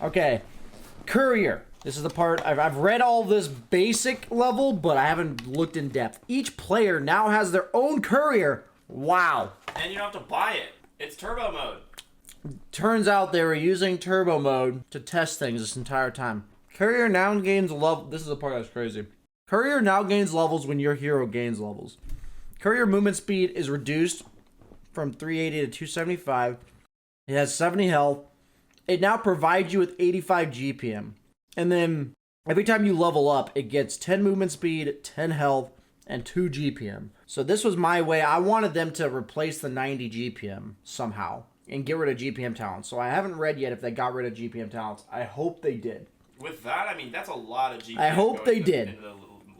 Okay, Courier. This is the part, I've read all this basic level, but I haven't looked in depth. Each player now has their own Courier. Wow. And you don't have to buy it. It's turbo mode. Turns out they were using turbo mode to test things this entire time. Courier now gains level. This is the part that's crazy. Courier now gains levels when your hero gains levels. Courier movement speed is reduced from 380 to 275. It has 70 health. It now provides you with 85 GPM. And then every time you level up, it gets 10 movement speed, 10 health, and 2 GPM. So this was my way. I wanted them to replace the 90 GPM somehow and get rid of GPM talents. So I haven't read yet if they got rid of GPM talents. I hope they did. With that, I mean, that's a lot of GPM. I hope they did. In the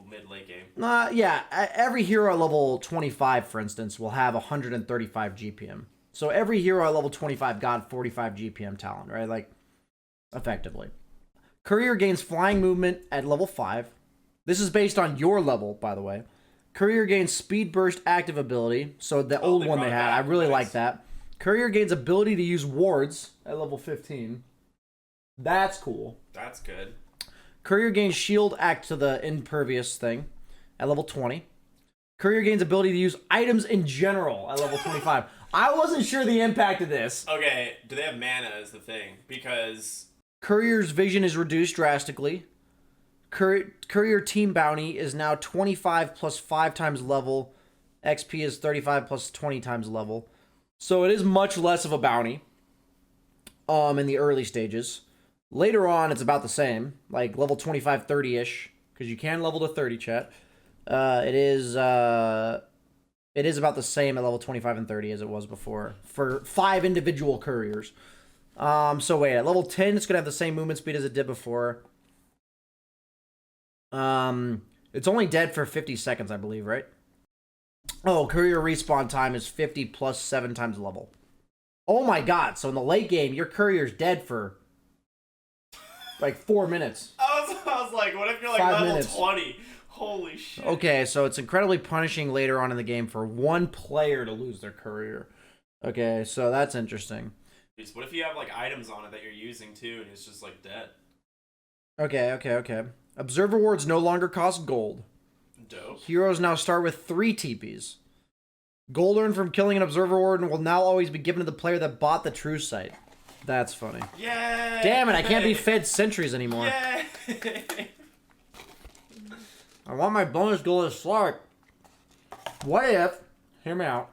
mid-late game. Yeah, every hero at level 25, for instance, will have 135 GPM. So every hero at level 25 got 45 GPM talent, right? Like, effectively. Courier gains flying movement at level 5. This is based on your level, by the way. Courier gains speed burst active ability. So the old one they had, I really like that. Courier gains ability to use wards at level 15. That's cool. That's good. Courier gains shield act to the impervious thing at level 20. Courier gains ability to use items in general at level 25. I wasn't sure the impact of this. Okay, do they have mana is the thing? Because Courier's vision is reduced drastically. Courier team bounty is now 25 plus 5 times level. XP is 35 plus 20 times level. So it is much less of a bounty in the early stages. Later on, it's about the same, like level 25, 30-ish, because you can level to 30, chat. It is about the same at level 25 and 30 as it was before for 5 individual couriers. So wait, at level 10, it's going to have the same movement speed as it did before. It's only dead for 50 seconds, I believe, right? Oh, courier respawn time is 50 plus 7 times level. Oh my god, so in the late game, your courier's dead for like 4 minutes. I was like, what if you're like 5 level minutes. 20? Holy shit. Okay, so it's incredibly punishing later on in the game for one player to lose their courier. Okay, so that's interesting. What if you have like items on it that you're using too and it's just like dead? Okay. Observer wards no longer cost gold. Dope. Heroes now start with 3 TPs. Gold earned from killing an observer ward will now always be given to the player that bought the true sight. That's funny. Yay! Damn it, I can't be fed sentries anymore. Yay! I want my bonus gold as Slark. What if, hear me out,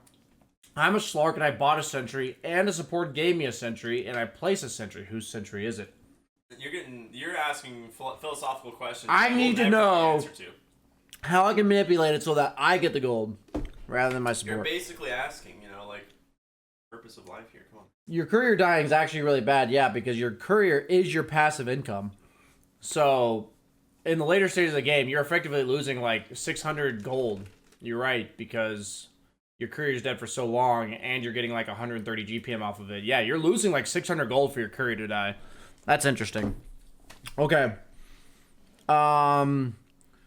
I'm a Slark and I bought a sentry and a support gave me a sentry and I place a sentry. Whose sentry is it? You're asking philosophical questions. I need to we'll never know answer to. how I can manipulate it so that I get the gold rather than my support. You're basically asking, like, purpose of life here. Come on. Your courier dying is actually really bad, yeah, because your courier is your passive income. So, in the later stages of the game, you're effectively losing like 600 gold. You're right, because your courier's dead for so long and you're getting like 130 GPM off of it. Yeah, you're losing like 600 gold for your courier to die. That's interesting. Okay.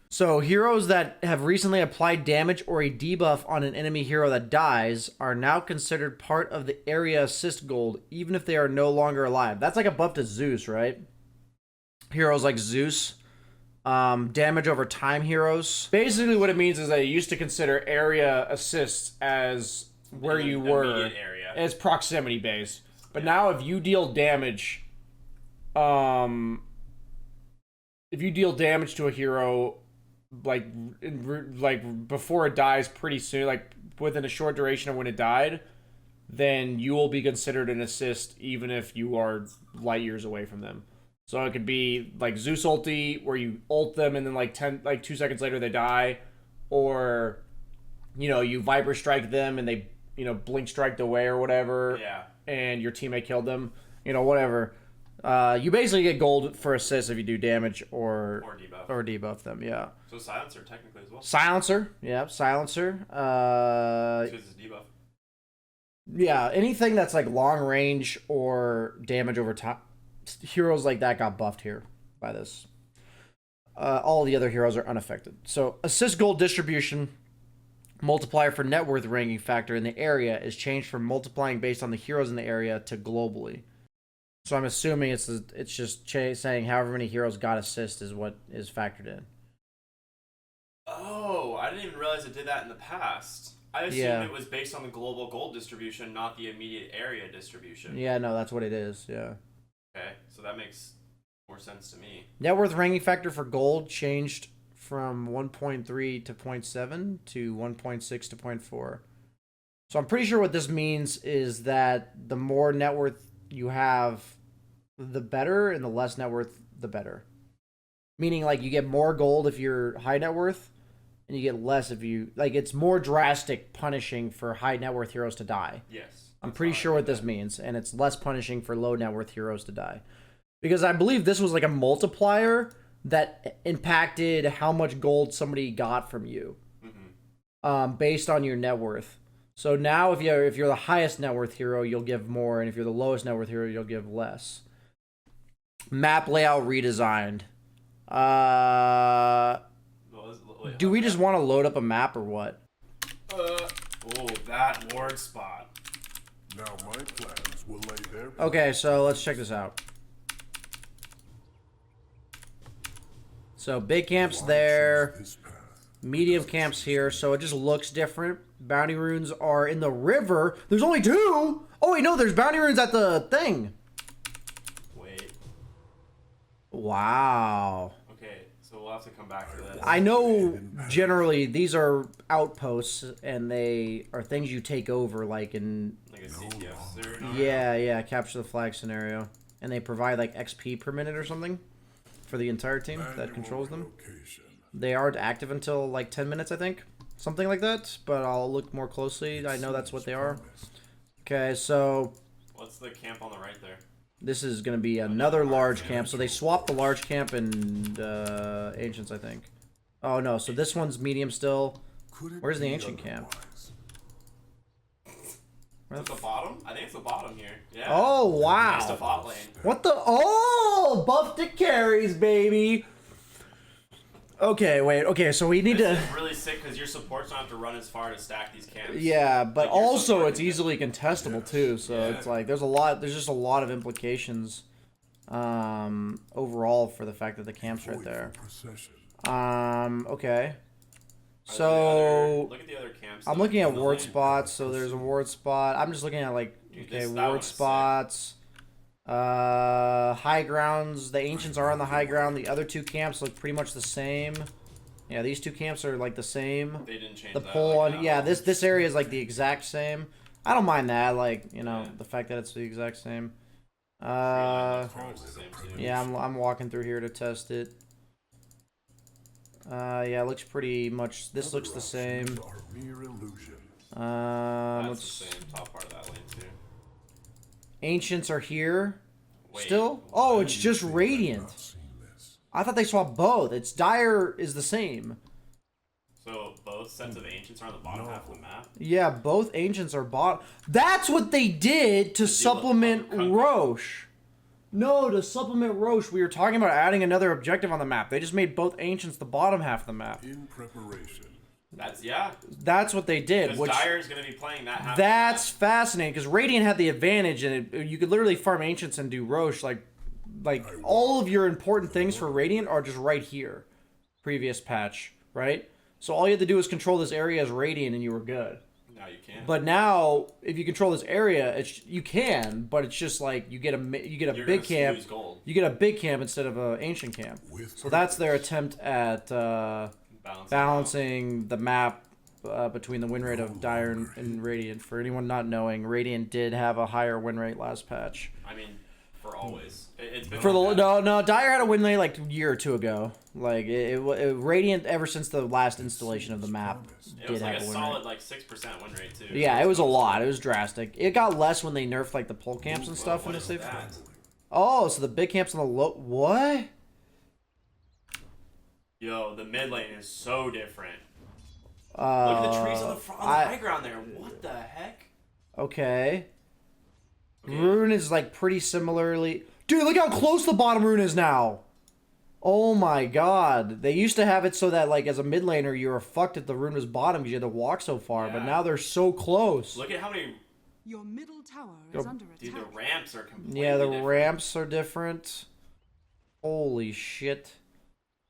So heroes that have recently applied damage or a debuff on an enemy hero that dies are now considered part of the area assist gold, even if they are no longer alive. That's like a buff to Zeus, right? Heroes like Zeus. Damage over time heroes. Basically what it means is that it used to consider area assists as where you were. Area. It's proximity based. But now if you deal damage, if you deal damage to a hero, like before it dies pretty soon, like within a short duration of when it died, then you will be considered an assist even if you are light years away from them. So it could be like Zeus ulti, where you ult them and then like 2 seconds later they die, or you Viper strike them and they blink striked away or whatever. Yeah. And your teammate killed them. Whatever. You basically get gold for assists if you do damage or debuff them. Yeah. So silencer technically as well. Silencer. Yeah. Silencer. Because it's debuff. Yeah. Anything that's like long range or damage over time. Heroes like that got buffed here by this. All the other heroes are unaffected. So assist gold distribution multiplier for net worth ranking factor in the area is changed from multiplying based on the heroes in the area to globally. So I'm assuming it's just saying however many heroes got assist is what is factored in. Oh, I didn't even realize it did that in the past. I assumed it was based on the global gold distribution, not the immediate area distribution. Yeah, no, that's what it is. Yeah. Okay, so that makes more sense to me. Net worth ranking factor for gold changed from 1.3 to 0.7 to 1.6 to 0.4. So I'm pretty sure what this means is that the more net worth you have, the better, and the less net worth, the better. Meaning, like, you get more gold if you're high net worth, and you get less if you... Like, it's more drastic punishing for high net worth heroes to die. Yes. I'm pretty sure what this means, and it's less punishing for low net worth heroes to die. Because I believe this was like a multiplier that impacted how much gold somebody got from you, based on your net worth. So now, if you're the highest net worth hero, you'll give more, and if you're the lowest net worth hero, you'll give less. Map layout redesigned. Do we just want to load up a map or what? Oh, that ward spot. Now my plans will lay there. Okay, so let's check this out. So big camp's there, medium camp's here, so it just looks different. Bounty runes are in the river. There's only 2. Oh wait, no, there's bounty runes at the thing. Wait. Wow. Okay, so we'll have to come back to this. I know generally these are outposts, and they are things you take over, like in... Like a CTF scenario? Yeah, capture the flag scenario. And they provide like XP per minute or something for the entire team that controls them. They aren't active until like 10 minutes, I think. Something like that, but I'll look more closely. I know that's what they are. Okay, so... What's the camp on the right there? This is going to be another large camp. So they swapped the large camp and Ancients, I think. Oh, no. So this one's medium still. Where's the Ancient camp? At the bottom? I think it's the bottom here. Yeah. Oh, wow. Next to bot lane. What the... Oh! Buff to carries, baby! Okay, wait. Okay, so we need This is really sick because your supports don't have to run as far to stack these camps. Yeah, but Like, your also support it's easily contestable too, so it's like there's just a lot of implications overall for the fact that the camp's right there. Okay. So look at the other camps. I'm looking at ward spots, so there's a ward spot. I'm just looking at like ward spots. High grounds. The Ancients are on the high ground. The other 2 camps look pretty much the same. Yeah, these 2 camps are like the same. They didn't change the that, pole like, on. Yeah, this area is like the exact same. I don't mind that. Like, you know, the fact that it's the exact same. Yeah, I'm walking through here to test it. Yeah, it looks pretty much. This looks the same. That's the same top part of that lane too. Ancients are here. Wait, still? Oh, it's just Radiant. I thought they swapped both. It's Dire is the same. So both sets of Ancients are on the bottom half of the map? Yeah, both Ancients are bottom. That's what they did to supplement Roche. No, to supplement Roche, we were talking about adding another objective on the map. They just made both Ancients the bottom half of the map. In preparation. That's what they did. Because Dire is going to be playing that half. That's fascinating because Radiant had the advantage, and you could literally farm Ancients and do Roche. Like all of your important things for Radiant are just right here. Previous patch, right? So all you had to do was control this area as Radiant, and you were good. Now you can't. But now, if you control this area, you can, but it's just like you get a big camp. You get a big camp instead of an Ancient camp. So that's their attempt at balancing the map between the win rate of Dire and Radiant. For anyone not knowing, Radiant did have a higher win rate last patch. I mean, for always. It's been for like no, Dire had a win rate like a year or 2 ago. Like it Radiant ever since the last installation of the map it was did like have a a win solid rate. like 6% win rate too. Yeah, it was a lot. It was drastic. It got less when they nerfed like the pole camps and stuff in the safe. Oh, so the big camps on the low. What? Yo, the mid lane is so different. Look at the trees on the high ground there. What the heck? Okay. Rune is like pretty similarly. Dude, look how close the bottom rune is now. Oh my god. They used to have it so that like as a mid laner you were fucked if the rune was bottom because you had to walk so far, but now they're so close. Look at how many Your middle tower is under attack. Dude, the ramps are completely Yeah, the different. ramps are different. Holy shit.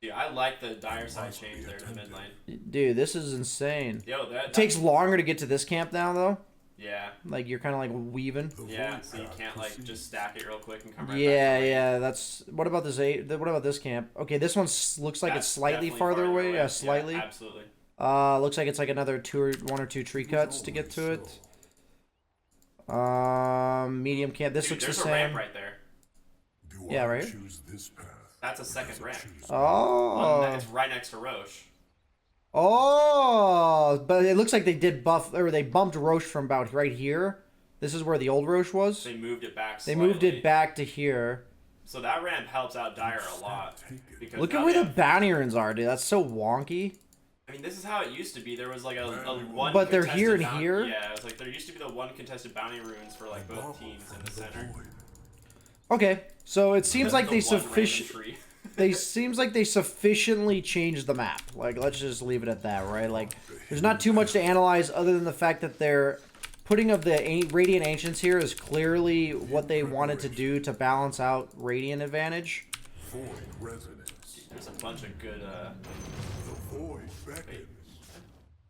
Dude, I like the dire side change there to the mid lane. Dude, this is insane. Yo, It takes longer to get to this camp now, though. Yeah. Like, you're kind of like weaving. Yeah, so you can't like just stack it real quick and come right Yeah, back. yeah, that's... What about this What about this camp? Okay, this one looks like it's slightly farther away. Yeah, slightly. Yeah, absolutely. Looks like it's like another one or two tree cuts to get to it. Medium camp. This looks the There's a same. ramp right there. Yeah, right? Choose this path. That's a second ramp. Oh. It's right next to Roche. Oh, but it looks like they did buff, or they bumped Roche from about right here. This is where the old Roche was. They moved it back They slightly. moved it back to here. So that ramp helps out Dire a lot. Because Look at now where they the have- bounty runes are, dude. That's so wonky. I mean, this is how it used to be. There was like a one. But they're contested here and bounty- here? Yeah, it was like there used to be the one contested bounty runes for like both teams in the center. Okay, so it seems like they The one sufficient. random tree. They seems like they sufficiently changed the map. Like, let's just leave it at that, right? Like, there's not too much to analyze other than the fact that they're putting of the Radiant Ancients here is clearly what they wanted to do to balance out Radiant advantage. Void resonance. There's a bunch of good. The void beckons.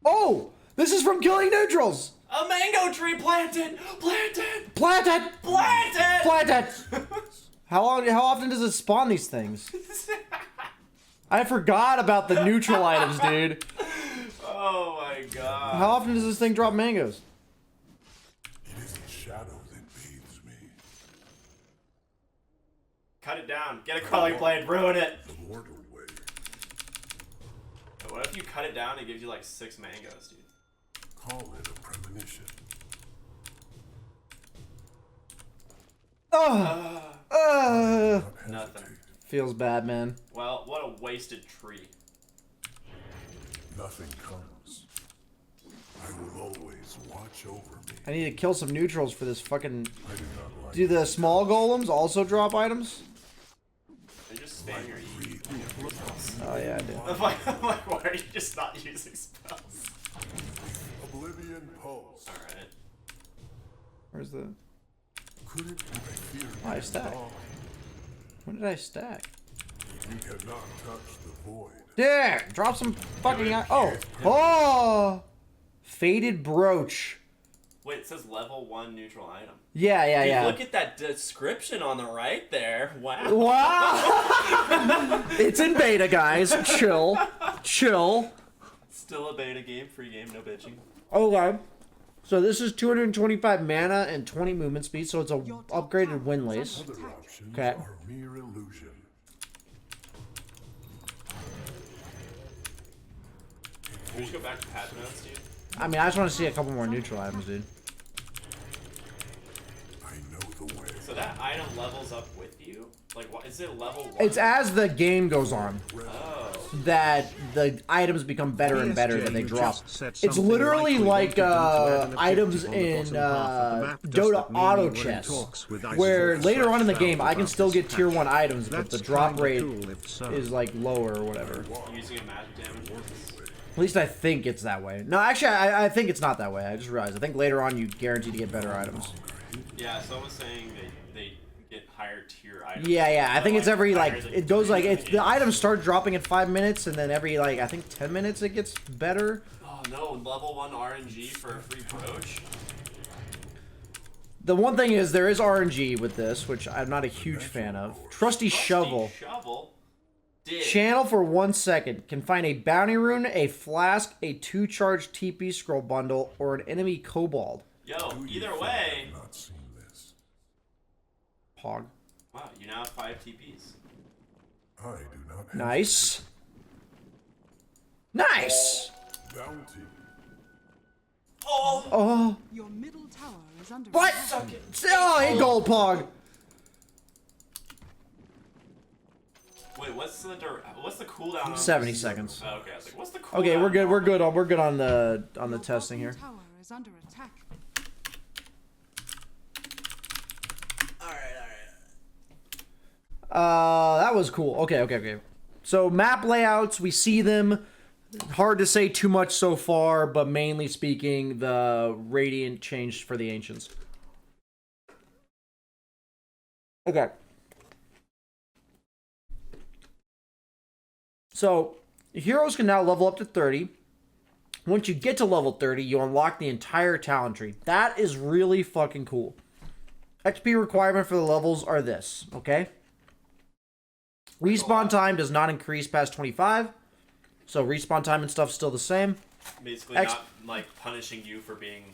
Oh, this is from killing neutrals. A mango tree planted, planted, Planted, planted. planted. How often does it spawn these things? I forgot about the neutral items, dude. Oh my god. How often does this thing drop mangoes? It is the shadow that bathes me. Cut it down. Get a crawling blade. Ruin it. The mortal way. What if you cut it down and it gives you like 6 mangoes, dude? Call it a premonition. Nothing. Feels bad, man. Well, what a wasted tree. Nothing comes. I will always watch over me. I need to kill some neutrals for this fucking... I do not like Do the small golems also drop items? They just spam your E. Oh yeah, I do. I'm like, why are you just not using spells? Oblivion Pulse. Alright. Where's the... Could it be the fear Oh, I of stacked. dawn? When did I stack? You cannot touch the void. There! Drop some fucking... Oh! Oh! Faded Brooch. Wait, it says level 1 neutral item. Yeah, yeah, Dude, yeah. look at that description on the right there. Wow. Wow! It's in beta, guys. Chill. Chill. Still a beta game, free game, no bitching. Okay. So this is 225 mana and 20 movement speed, so it's a upgraded windlace. Other options Okay. are mere illusion. Can we just go back to patch notes, dude? I mean, I just want to see a couple more neutral items, dude. I know the way. So that item levels up with you? Like, what is it level 1? It's as the game goes on Oh. that the items become better and better that they drop. It's literally like items in Dota auto chess, where later on in the game I can still get tier 1 items, but the drop rate is like lower or whatever. Using a magic damage. At least I think it's that way. No, actually, I think it's not that way. I just realized. I think later on you guarantee to get better items. Yeah, someone's saying they get higher tier items. Yeah, yeah. I think it's every higher like than it goes like previous it's the games. items start dropping in 5 minutes, and then every like I think 10 minutes it gets better. Oh no, level 1 RNG for a free brooch? The one thing is there is RNG with this, which I'm not a huge fan of. Trusty Shovel. Shovel? Dig. Channel for 1 second. Can find a bounty rune, a flask, a 2-charge TP scroll bundle, or an enemy kobold. Yo, Do you either think way. I've not seen this. Pog. Wow, you now have 5 TPs. I do not have Nice. Nice. bounty. Oh! Oh. Your middle tower is under What? attack. Oh, hey, gold Pog. Wait, what's the cooldown on 70 seconds. Oh, okay, I was like, what's the cooldown? Okay, we're good. We're good. We're good on the Your testing here. bottom tower is under attack. That was cool. Okay. So map layouts, we see them. Hard to say too much so far, but mainly speaking, the Radiant changed for the Ancients. Okay. So, heroes can now level up to 30. Once you get to level 30, you unlock the entire Talon tree. That is really fucking cool. XP requirement for the levels are this, okay? Respawn time does not increase past 25. So respawn time and stuff's still the same. Basically not like punishing you for being,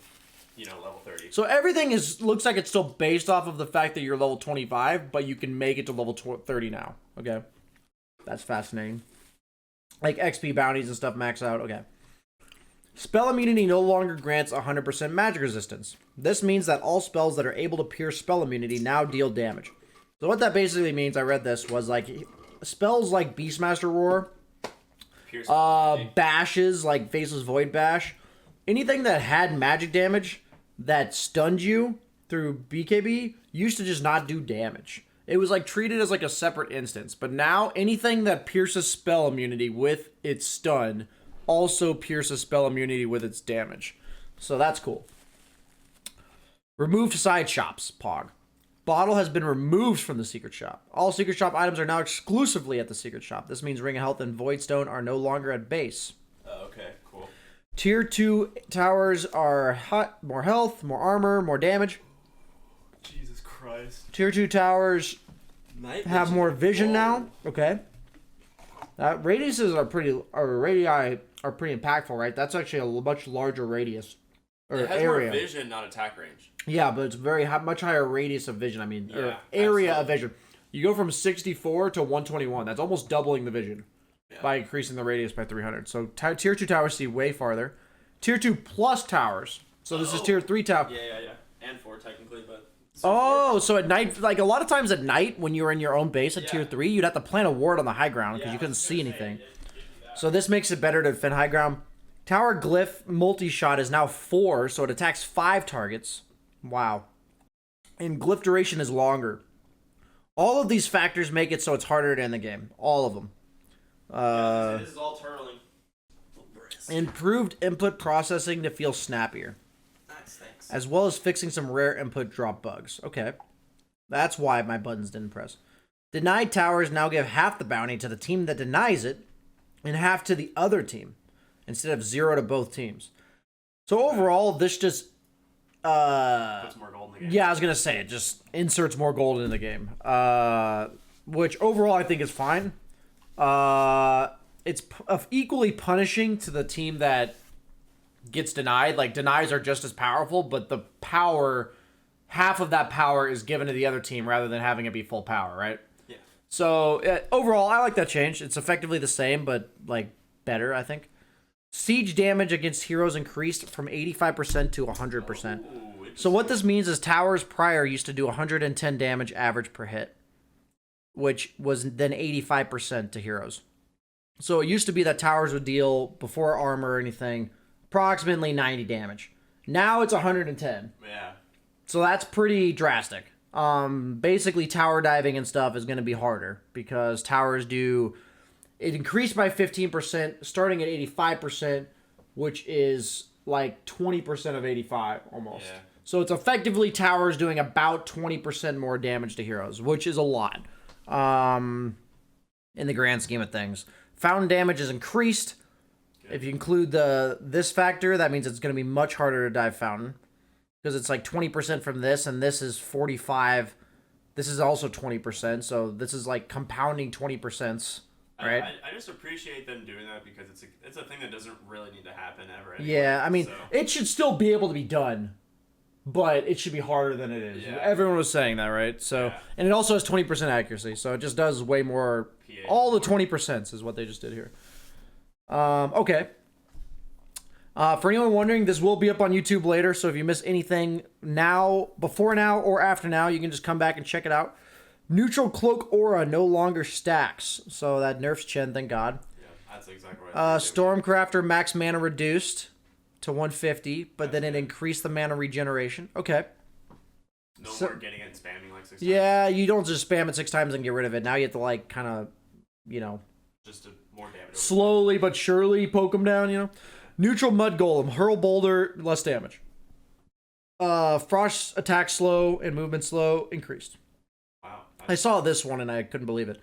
level 30. So everything looks like it's still based off of the fact that you're level 25, but you can make it to level 30 now. Okay. That's fascinating. Like XP bounties and stuff max out. Okay. Spell immunity no longer grants 100% magic resistance. This means that all spells that are able to pierce spell immunity now deal damage. So what that basically means, I read this, was like spells like Beastmaster Roar, bashes like Faceless Void Bash, anything that had magic damage that stunned you through BKB used to just not do damage. It was like treated as like a separate instance, but now anything that pierces spell immunity with its stun also pierces spell immunity with its damage. So that's cool. Removed side shops, Pog. Bottle has been removed from the secret shop. All secret shop items are now exclusively at the secret shop. This means Ring of Health and Voidstone are no longer at base. Okay, cool. Tier 2 towers are more health, more armor, more damage. Jesus Christ. Tier 2 towers have more vision now. Okay. Radiuses are radii are pretty impactful, right? That's actually a much larger radius. Or it has area. more vision, not attack range. Yeah, but it's much higher radius of vision. I mean, Yeah, or area absolutely. of vision. You go from 64 to 121. That's almost doubling the vision by increasing the radius by 300. So tier 2 towers see way farther. Tier 2 plus towers. So this is tier 3 tower. Yeah. And 4 technically, but... So at night, like a lot of times at night when you were in your own base at tier 3, you'd have to plant a ward on the high ground because you couldn't see anything. So this makes it better to defend high ground. Tower Glyph multi-shot is now 4, so it attacks 5 targets. Wow. And Glyph duration is longer. All of these factors make it so it's harder to end the game. All of them. this is all turtling. Improved input processing to feel snappier. Nice, thanks. As well as fixing some rare input drop bugs. Okay. That's why my buttons didn't press. Denied towers now give half the bounty to the team that denies it and half to the other team, instead of 0 to both teams. So overall, this just... puts more gold in the game. Yeah, I was going to say, it just inserts more gold in the game. Which overall I think is fine. It's equally punishing to the team that gets denied. Like, denies are just as powerful, but the power... half of that power is given to the other team rather than having it be full power, right? Yeah. So, overall, I like that change. It's effectively the same, but, like, better, I think. Siege damage against heroes increased from 85% to 100%. Ooh, So what this means is towers prior used to do 110 damage average per hit, which was then 85% to heroes. So it used to be that towers would deal, before armor or anything, approximately 90 damage. Now it's 110. Yeah. So that's pretty drastic. Basically tower diving and stuff is going to be harder because towers do... It increased by 15%, starting at 85%, which is like 20% of 85 almost. Yeah. So it's effectively towers doing about 20% more damage to heroes, which is a lot in the grand scheme of things. Fountain damage is increased. Good. If you include this factor, that means it's going to be much harder to dive fountain because it's like 20% from this, and this is 45. This is also 20%, so this is like compounding 20%. Right. I just appreciate them doing that because it's a thing that doesn't really need to happen ever. Anyway, yeah, I mean, so. It should still be able to be done, but it should be harder than it is. Yeah. Everyone was saying that, right? So, and it also has 20% accuracy, so it just does way more. All the 20% is what they just did here. Okay. For anyone wondering, this will be up on YouTube later, so if you miss anything now, before now, or after now, you can just come back and check it out. Neutral Cloak Aura no longer stacks, so that nerfs Chen, thank God. Yeah, that's exactly right. Stormcrafter max mana reduced to 150, but then it increased the mana regeneration. Okay. No more getting it and spamming like 6 times. Yeah, you don't just spam it 6 times and get rid of it. Now you have to, like, kind of, Just to more damage. Slowly but surely poke them down, you know? Neutral Mud Golem. Hurl boulder, less damage. Frost attack slow and movement slow increased. Wow. I saw this one and I couldn't believe it.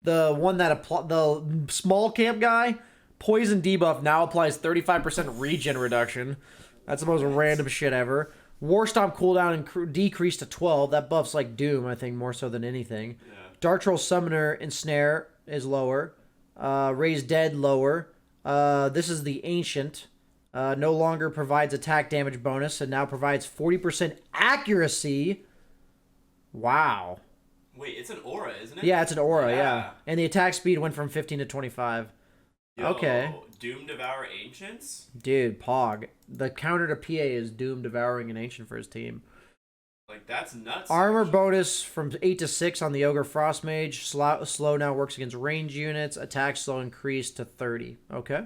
The one that the small camp guy, poison debuff now applies 35% regen reduction. That's the most random shit ever. War Stomp cooldown decreased to 12. That buff's like Doom, I think, more so than anything. Yeah. Dark Troll Summoner Ensnare is lower. Raise Dead lower. This is the Ancient. No longer provides attack damage bonus and now provides 40% accuracy. Wow. Wait, it's an aura, isn't it? Yeah, it's an aura, yeah. And the attack speed went from 15 to 25. Yo, okay. Doom Devour Ancients? Dude, Pog. The counter to PA is Doom devouring an Ancient for his team. Like, that's nuts. Armor bonus from 8 to 6 on the Ogre Frost Mage. Slow now works against range units. Attack slow increased to 30. Okay.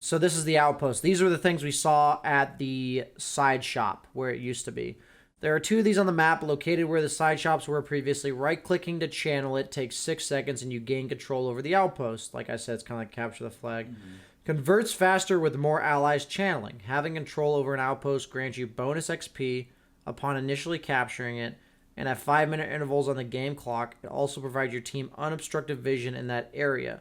So this is the Outpost. These are the things we saw at the side shop where it used to be. There are 2 of these on the map located where the side shops were previously. Right-clicking to channel it takes 6 seconds and you gain control over the Outpost. Like I said, it's kind of like capture the flag. Mm-hmm. Converts faster with more allies channeling. Having control over an Outpost grants you bonus XP upon initially capturing it, and at 5-minute intervals on the game clock, it also provides your team unobstructed vision in that area.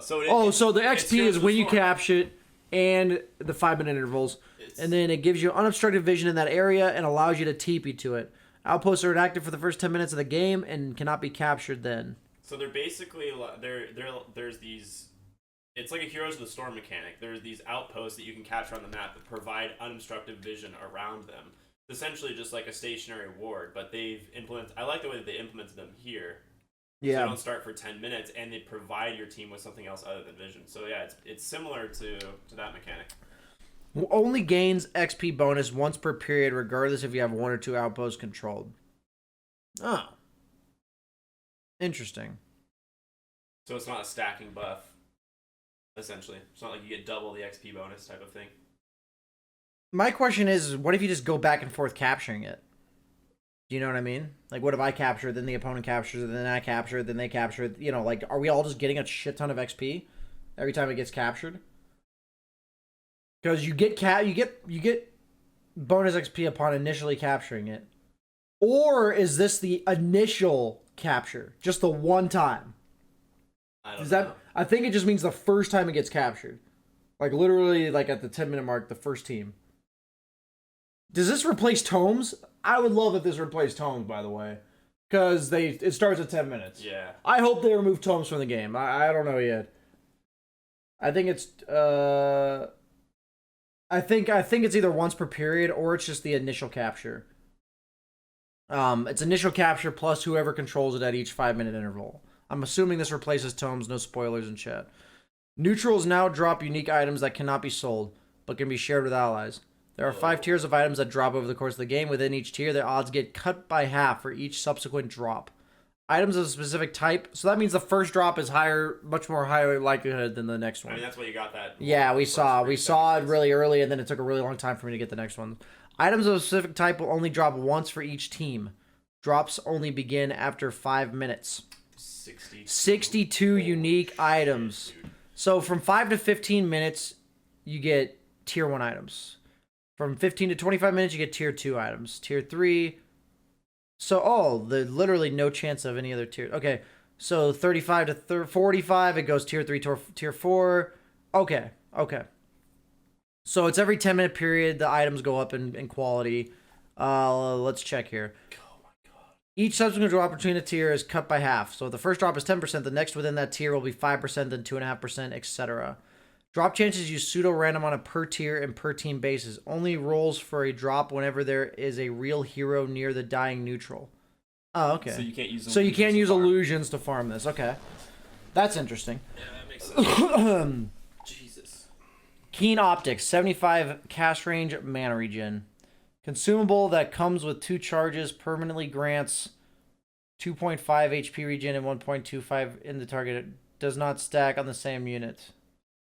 So the XP is when you capture it and the 5-minute intervals, and then it gives you unobstructed vision in that area and allows you to TP to it. Outposts are inactive for the first 10 minutes of the game and cannot be captured then. So they're basically there's these. It's like a Heroes of the Storm mechanic. There's these outposts that you can capture on the map that provide unobstructed vision around them. It's essentially just like a stationary ward, but they've implemented. I like the way that they implemented them here. Yeah. So they don't start for 10 minutes, and they provide your team with something else other than vision. So yeah, it's similar to that mechanic. Only gains XP bonus once per period, regardless if you have 1 or 2 outposts controlled. Oh. Interesting. So it's not a stacking buff. Essentially, it's not like you get double the XP bonus type of thing. My question is, what if you just go back and forth capturing it? Do you know what I mean? Like, what if I capture, then the opponent captures, then I capture, then they capture? You know, like, are we all just getting a shit ton of XP every time it gets captured? Because you get bonus XP upon initially capturing it, or is this the initial capture, just the one time? I don't know. I think it just means the first time it gets captured. Like, literally, like, at the 10-minute mark, the first team. Does this replace tomes? I would love if this replaced tomes, by the way. Because it starts at 10 minutes. Yeah. I hope they remove tomes from the game. I don't know yet. I think it's... I think it's either once per period, or it's just the initial capture. It's initial capture plus whoever controls it at each 5-minute interval. I'm assuming this replaces tomes, no spoilers in chat. Neutrals now drop unique items that cannot be sold, but can be shared with allies. There are 5 tiers of items that drop over the course of the game. Within each tier, their odds get cut by half for each subsequent drop. Items of a specific type, so that means the first drop is much more higher likelihood than the next one. I mean, that's why you got that. Yeah, we saw it really early, and then it took a really long time for me to get the next one. Items of a specific type will only drop once for each team. Drops only begin after 5 minutes. 62 unique items. Dude. So from 5 to 15 minutes, you get tier 1 items. From 15 to 25 minutes, you get tier 2 items. Tier 3. So, literally no chance of any other tier. Okay, so 35 to 45, it goes tier 3 to tier 4. Okay. So it's every 10-minute period, the items go up in quality. Let's check here. Each subsequent drop between a tier is cut by half. So if the first drop is 10%, the next within that tier will be 5%, then 2.5%, etc. Drop chances use pseudo-random on a per tier and per team basis. Only rolls for a drop whenever there is a real hero near the dying neutral. Oh, okay. So you can't use illusions to farm this. Okay. That's interesting. Yeah, that makes sense. Jesus. Keen Optics, 75 cast range mana regen. Consumable that comes with 2 charges permanently grants 2.5 HP regen and 1.25 in the target. It does not stack on the same unit.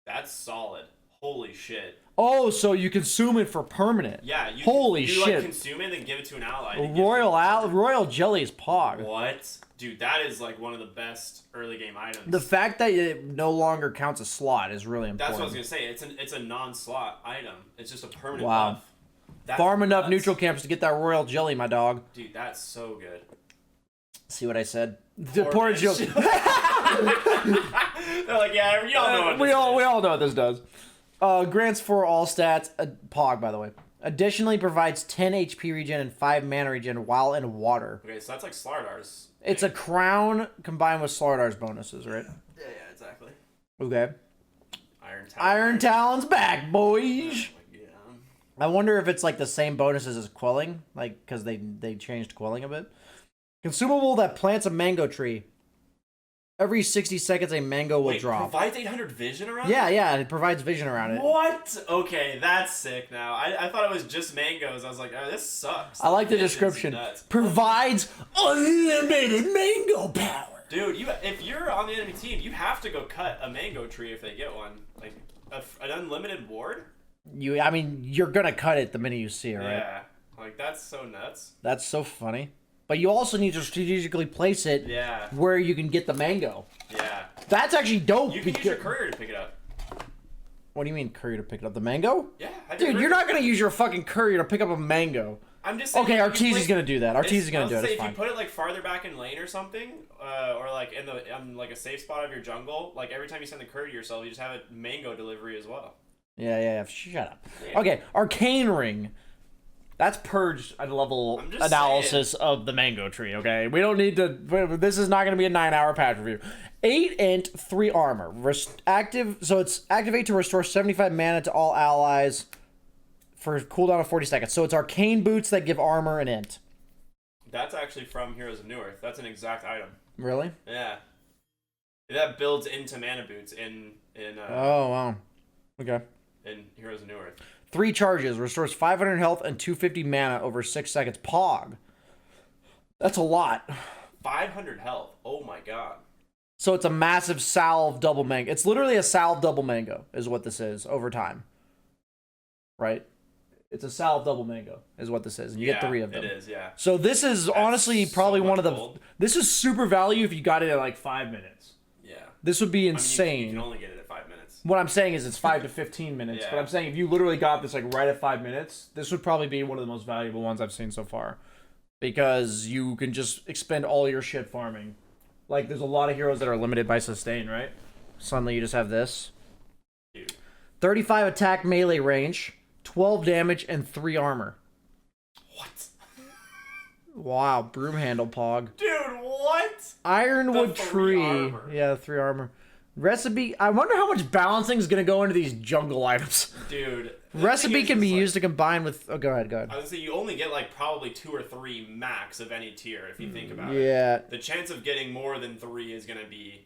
That's solid. Holy shit. Oh, so you consume it for permanent. Yeah. Holy you shit. like consume it and give it to an ally. to give Royal Jelly is pog. What? Dude, that is like one of the best early game items. The fact that it no longer counts a slot is really important. That's what I was gonna say. It's a non-slot item. It's just a permanent Wow. buff. That's Farm enough nuts. neutral camps to get that Royal Jelly, my dog. Dude, that's so good. See what I said? Poor Jelly. They're like, yeah, we all know what we this all is. we all know what this does. Grants for all stats. Pog, by the way. Additionally, provides 10 HP regen and 5 mana regen while in water. Okay, so that's like Slardar's. It's a crown combined with Slardar's bonuses, right? Yeah, exactly. Okay. Iron Talon. Iron Talon's back, boys. Yeah. I wonder if it's like the same bonuses as quelling, like because they changed quelling a bit. Consumable that plants a mango tree. Every 60 seconds, a mango will drop. Provides 800 vision around it? Yeah, it provides vision around it. What? Okay, that's sick now. I thought it was just mangoes. I was like, oh, this sucks. I like the Vision's description. nuts. Provides unlimited mango power. Dude, if you're on the enemy team, you have to go cut a mango tree if they get one. Like, an unlimited ward? You're gonna cut it the minute you see it, right? Yeah. Like, that's so nuts. That's so funny. But you also need to strategically place it Yeah. where you can get the mango. Yeah. That's actually dope. You can use your courier to pick it up. What do you mean courier to pick it up? The mango? Yeah. Dude, you're not gonna use your fucking courier to pick up a mango. I'm just saying. Okay, you Arteezy's place- gonna do that. Arteezy's gonna do it. It's If fine. you put it like farther back in lane or something, or like on like a safe spot of your jungle, like every time you send the courier to yourself, you just have a mango delivery as well. Yeah. Shut up. Yeah. Okay, Arcane Ring. That's purged a level I'm just analysis of the mango tree, okay? We don't need to... This is not going to be a 9-hour patch review. 8 int, 3 armor. So it's activate to restore 75 mana to all allies for a cooldown of 40 seconds. So it's arcane boots that give armor and int. That's actually from Heroes of Newerth. That's an exact item. Really? Yeah. That builds into mana boots in Oh, wow. Okay. in Heroes of Newerth. 3 charges. Restores 500 health and 250 mana over 6 seconds. Pog. That's a lot. 500 health. Oh my god. So it's a massive salve double mango. It's literally a salve double mango is what this is over time. Right? It's a salve double mango is what this is. And you get 3 of them. It is, yeah. So this is honestly probably so one of the... much gold. This is super value if you got it at like 5 minutes. Yeah. This would be I insane. mean, you can only get it at 5 minutes. What I'm saying is it's 5 to 15 minutes. Yeah. But I'm saying if you literally got this like right at 5 minutes, this would probably be one of the most valuable ones I've seen so far. Because you can just expend all your shit farming. Like there's a lot of heroes that are limited by sustain, right? Suddenly you just have this. Dude. 35 attack melee range, 12 damage, and 3 armor. What? Wow, broom handle pog. Dude, what? Ironwood The 3 tree. armor. Yeah, 3 armor. Recipe. I wonder how much balancing is going to go into these jungle items. Dude. the Recipe thing is, can be it's like- used to combine with... Oh, go ahead. I was gonna say, you only get like probably 2 or 3 max of any tier if you think about it. Yeah. The chance of getting more than 3 is gonna be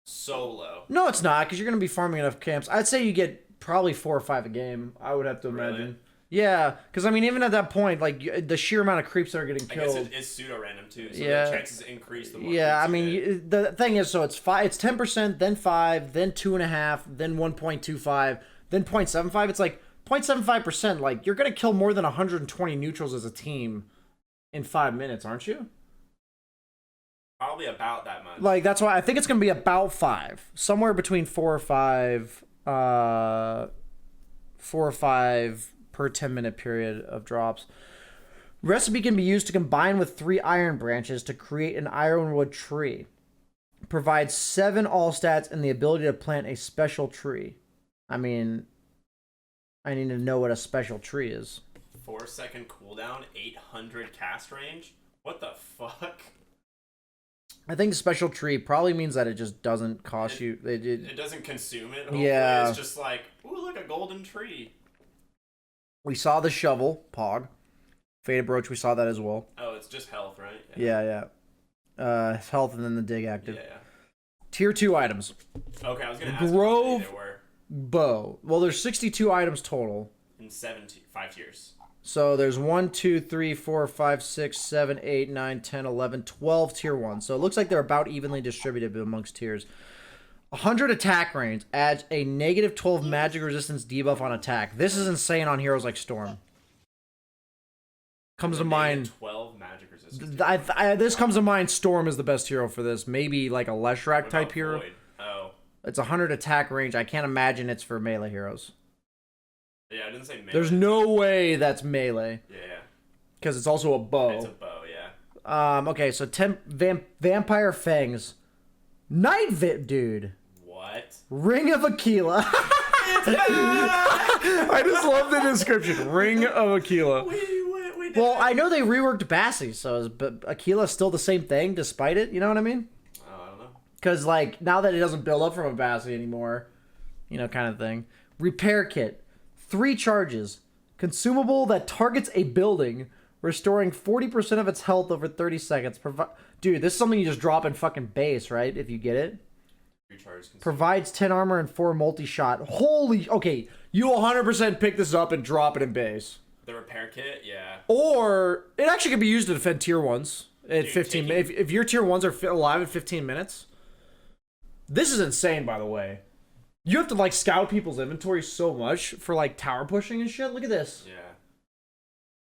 so low. No, it's not, because you're going to be farming enough camps. I'd say you get probably 4 or 5 a game. I would have to imagine. Really? Yeah, because I mean, even at that point, like the sheer amount of creeps that are getting I guess killed. it is pseudo random too, so Yeah. the chances increase the more. Yeah, I creeps you mean, get. the thing is, so it's 10%, then 5, then 2.5, then 1.25, then 0.75. It's like 0.75%. Like you're gonna kill more than 120 neutrals as a team in 5 minutes, aren't you? Probably about that much. Like that's why I think it's gonna be about 5, somewhere between 4 or 5, 4 or 5 per 10-minute period of drops. Recipe can be used to combine with 3 iron branches to create an ironwood tree. Provides 7 all stats and the ability to plant a special tree. I mean, I need to know what a special tree is. 4-second cooldown, 800 cast range. What the fuck? I think the special tree probably means that it just doesn't cost you. It doesn't consume it. Hopefully. Yeah. It's just like, ooh, look, a golden tree. We saw the shovel, Pog. Faded Brooch, we saw that as well. Oh, it's just health, right? Yeah. Health and then the dig active. Yeah. Tier 2 items. Okay, I was gonna ask Grove- how many there were Bow. Well, there's 62 items total. in 5 tiers. So there's 1, 2, 3, 4, 5, 6, 7, 8, 9, 10, 11, 12 tier 1. So it looks like they're about evenly distributed amongst tiers. 100 attack range adds a negative 12 magic resistance debuff on attack. This is insane on heroes like Storm. Comes to mind. 12 magic resistance. This comes to mind. Storm is the best hero for this. Maybe like a Leshrac type hero. Void? Oh. It's 100 attack range. I can't imagine it's for melee heroes. Yeah, I didn't say melee. There's no way that's melee. Yeah. Because it's also a bow. It's a bow, yeah. Okay, so Vampire Fangs. Dude. What? Ring of Aquila. I just love the description. Ring of Aquila. Well, I know they reworked Bassi, but Aquila's still the same thing despite it. You know what I mean? Oh, I don't know. Because, like, now that it doesn't build up from a Bassi anymore, you know, kind of thing. Repair Kit. 3 charges. Consumable that targets a building, restoring 40% of its health over 30 seconds. Dude, this is something you just drop in fucking base, right? If you get it. Provides 10 armor and 4 multi-shot. Holy... Okay, you 100% pick this up and drop it in base. The repair kit, yeah. Or it actually can be used to defend tier 1s at Dude, 15 minutes. If your tier 1s are alive at 15 minutes. This is insane, by the way. You have to like scout people's inventory so much for like tower pushing and shit. Look at this. Yeah.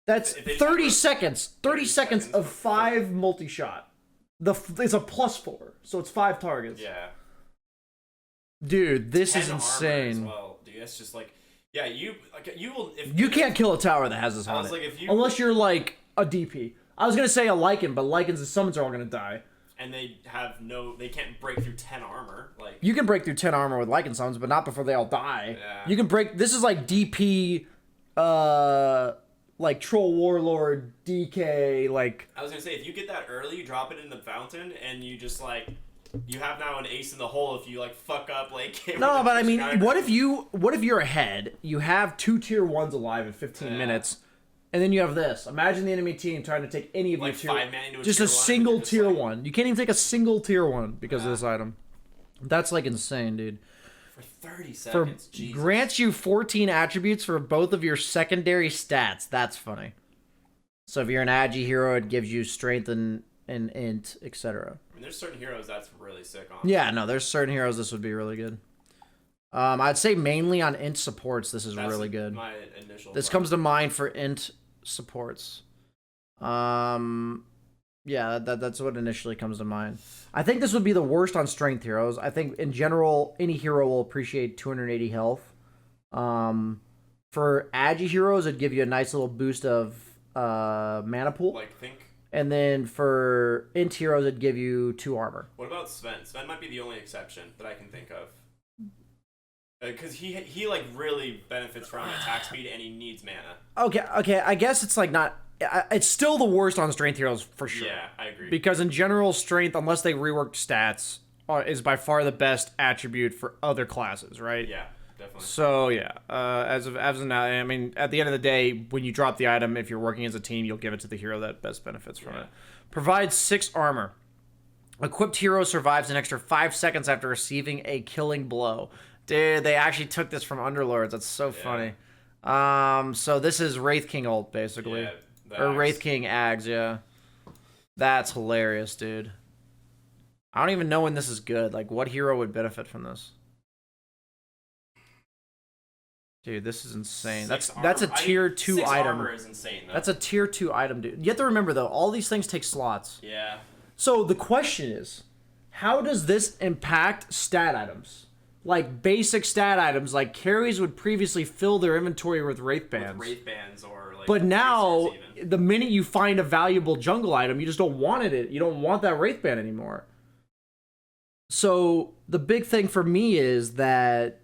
That's 30 seconds. 30 seconds of 5 multi-shot. It's a +4, so it's 5 targets. Yeah. Dude, this is armor insane. as well. Dude, that's just like, yeah, you will. If You can't kill a tower that has this on it. like, if you, unless you're like a DP. I was gonna say a Lycan, but Lycans and summons are all gonna die. And they can't break through 10 armor. Like, You can break through 10 armor with Lycan summons, but not before they all die. Yeah. You can break. This is like DP, like Troll Warlord, DK, like. I was gonna say, if you get that early, you drop it in the fountain, and you just like, you have now an ace in the hole if you like fuck up like. No, but I mean, what if you're ahead? You have 2 tier 1s alive in 15 minutes, and then you have this. Imagine the enemy team trying to take any of like your tier 5 man into just tier a 1, single just tier like, 1. You can't even take a single tier 1 because of this item. That's like insane, dude. for 30 For seconds. Jesus. grants you 14 attributes for both of your secondary stats. That's funny. So if you're an agi hero, it gives you strength and int, etc. I mean, there's certain heroes that's really sick on. Yeah, no, there's certain heroes this would be really good. I'd say mainly on int supports, this is really good. My initial. This comes to mind for int supports. Yeah, that's what initially comes to mind. I think this would be the worst on strength heroes. I think in general, any hero will appreciate 280 health. For agi heroes, it'd give you a nice little boost of mana pool. Like, think. And then for int heroes, it'd give you 2 armor. What about Sven? Sven might be the only exception that I can think of. Because he like really benefits from attack speed and he needs mana. Okay. I guess it's like not. It's still the worst on strength heroes for sure. Yeah, I agree. Because in general, strength, unless they reworked stats, is by far the best attribute for other classes, right? Yeah, definitely. So yeah, as of now, I mean, at the end of the day, when you drop the item, if you're working as a team, you'll give it to the hero that best benefits from it. Provides 6 armor. Equipped hero survives an extra 5 seconds after receiving a killing blow. Dude, they actually took this from Underlords. That's so funny. So this is Wraith King ult, basically. Yeah, or Wraith King Ags, yeah. That's hilarious, dude. I don't even know when this is good. Like, what hero would benefit from this? Dude, this is insane. That's a tier 2 6 item. Armor is insane, though. That's a tier 2 item, dude. You have to remember, though, all these things take slots. Yeah. So the question is, how does this impact stat items? Like basic stat items, like carries would previously fill their inventory with Wraith Bands. With Wraith Bands or like. But now, even. the minute you find a valuable jungle item, you just don't want it. You don't want that Wraith Band anymore. So the big thing for me is that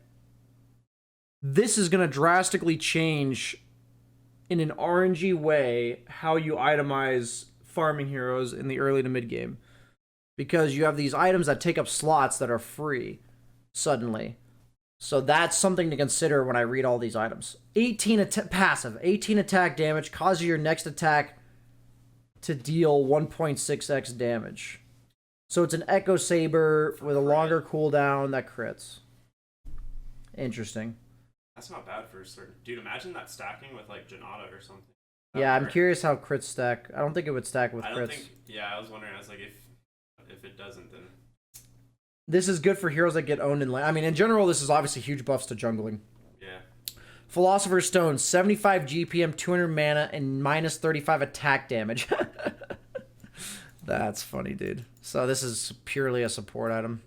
this is going to drastically change in an RNG way how you itemize farming heroes in the early to mid game. Because you have these items that take up slots that are free suddenly. So that's something to consider when I read all these items. 18 passive, 18 attack damage causes your next attack to deal 1.6x damage. So it's an Echo Saber with a longer cooldown that crits. Interesting. That's not bad for a certain. Dude, imagine that stacking with like Janata or something. Yeah, I'm curious how crits stack. I don't think it would stack with crits. I don't think. Yeah, I was wondering. I was like, if it doesn't, then. This is good for heroes that get owned in lane. I mean, in general, this is obviously huge buffs to jungling. Yeah. Philosopher's Stone, 75 GPM, 200 mana, and minus 35 attack damage. That's funny, dude. So this is purely a support item.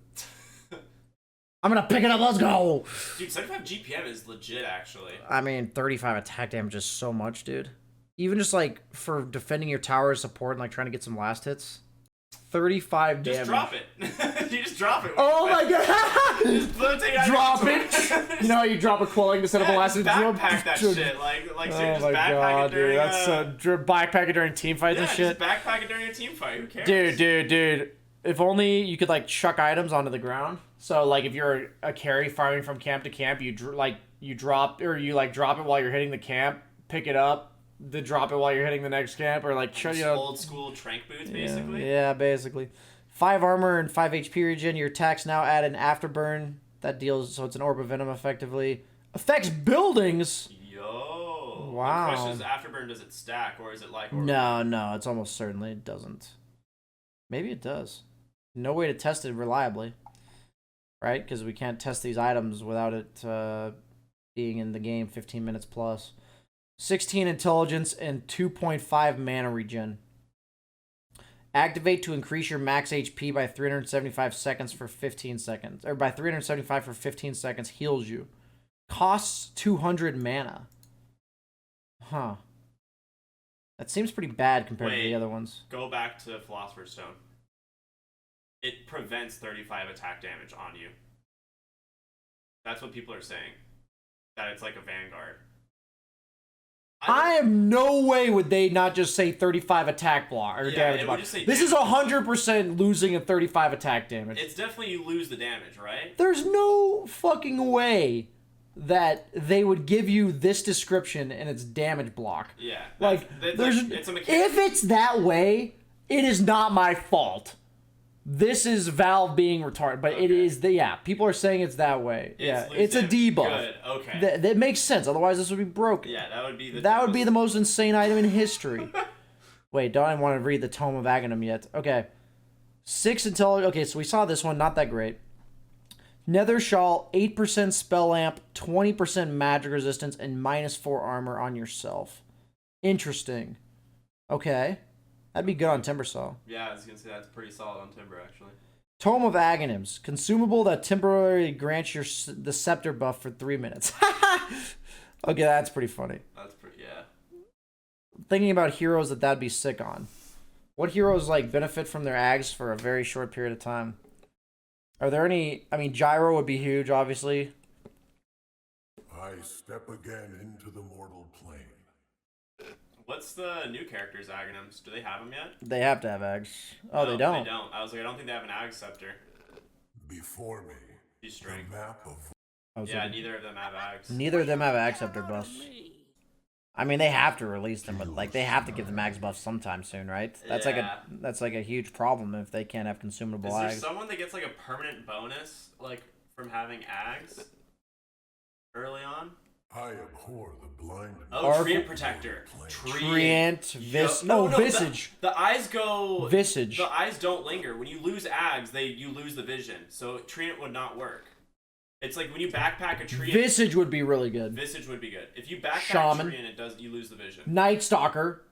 I'm gonna pick it up, let's go! Dude, 75 GPM is legit, actually. I mean, 35 attack damage is so much, dude. Even just, like, for defending your tower as support and, like, trying to get some last hits. 35 damage. Just drop it. You just drop it. Oh my god! Just Drop it! You know how you drop a Quelling to set up a last hit? Backpack that shit. Like Oh just my backpack god, it during dude. That's backpack it during team fights yeah, and shit. just backpack it during a team fight. Who cares? Dude. If only you could, like, chuck items onto the ground. So, like, if you're a carry farming from camp to camp, you drop it while you're hitting the camp, pick it up, then drop it while you're hitting the next camp, or, like, old school trank boots, basically. Yeah, basically. 5 armor and 5 HP regen. Your attacks now add an afterburn that deals, so it's an orb of venom effectively. Affects buildings. Yo. Wow. The question is, afterburn, does it stack, or is it like? No, it's almost certainly it doesn't. Maybe it does. No way to test it reliably, right? Because we can't test these items without it being in the game 15 minutes plus. 16 intelligence and 2.5 mana regen. Activate to increase your max HP by 375 seconds for 15 seconds. Or by 375 for 15 seconds heals you. Costs 200 mana. Huh. That seems pretty bad compared to the other ones. Go back to Philosopher's Stone. It prevents 35 attack damage on you. That's what people are saying. That it's like a Vanguard. I am no way would they not just say 35 attack block or damage block. This is 100% losing a 35 attack damage. It's definitely you lose the damage, right? There's no fucking way that they would give you this description and it's damage block. Yeah. Like, it's a mechanic. If it's that way, it is not my fault. This is Valve being retarded, but it is people are saying it's that way. It's a debuff. Good. Okay. That makes sense. Otherwise, this would be broken. Yeah, that would be the most insane item in history. Wait, don't I want to read the Tome of Aghanim yet? Okay. 6 intelligence. Okay, so we saw this one. Not that great. Nether Shawl, 8% spell amp, 20% magic resistance, and -4 armor on yourself. Interesting. Okay. That'd be good on Timbersaw. Yeah, I was going to say that's pretty solid on Timber, actually. Tome of Aghanims. Consumable that temporarily grants the scepter buff for 3 minutes. Okay, that's pretty funny. That's pretty, yeah. Thinking about heroes that'd be sick on. What heroes, like, benefit from their ags for a very short period of time? Are there any... I mean, Gyro would be huge, obviously. I step again into the mortal plane. What's the new characters, Aghanims? Do they have them yet? They have to have ags. Oh, no, they don't? They don't. I was like, I don't think they have an Ag Scepter. Before me, He's the strength. map of... Yeah, neither of them have Ags. Neither of them have ag scepter buffs. I mean, they have to release them, but, like, they have to give them ags buffs sometime soon, right? That's like a huge problem if they can't have consumable Is there ags. someone that gets like a permanent bonus, like from having Ags early on? I abhor the blind... Oh, Treant Protector. Treant, Visage. The eyes go... Visage. The eyes don't linger. When you lose Ags, you lose the vision. So Treant would not work. It's like when you backpack a Treant... Visage would be really good. Visage would be good. If you backpack Shaman. Treant, you lose the vision. Night Stalker.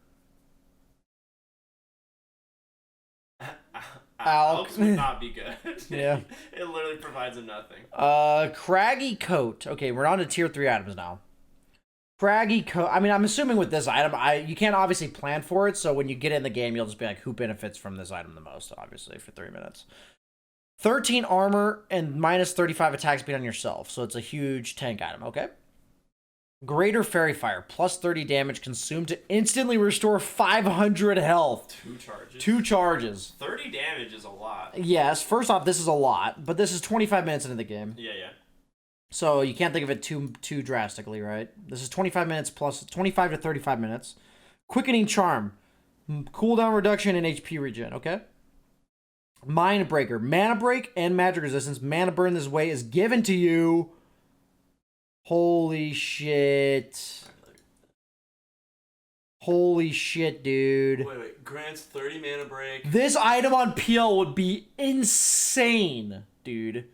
Alks would not be good. Yeah. It literally provides him nothing. Craggy Coat. Okay, we're on to tier 3 items now. Craggy Coat. I mean, I'm assuming with this item, you can't obviously plan for it, so when you get in the game, you'll just be like, who benefits from this item the most, obviously, for 3 minutes. 13 armor and -35 attack speed on yourself, so it's a huge tank item, okay? Greater Fairy Fire, plus 30 damage, consumed to instantly restore 500 health. 2 charges. 2 charges. 30 damage is a lot. Yes, first off, this is a lot, but this is 25 minutes into the game. Yeah. So you can't think of it too drastically, right? This is 25 minutes plus 25 to 35 minutes. Quickening Charm, cooldown reduction and HP regen, okay? Mind Breaker, mana break and magic resistance. Mana burn this way is given to you. Holy shit. Holy shit, dude. Wait. Grants 30 mana break. This item on PL would be insane, dude.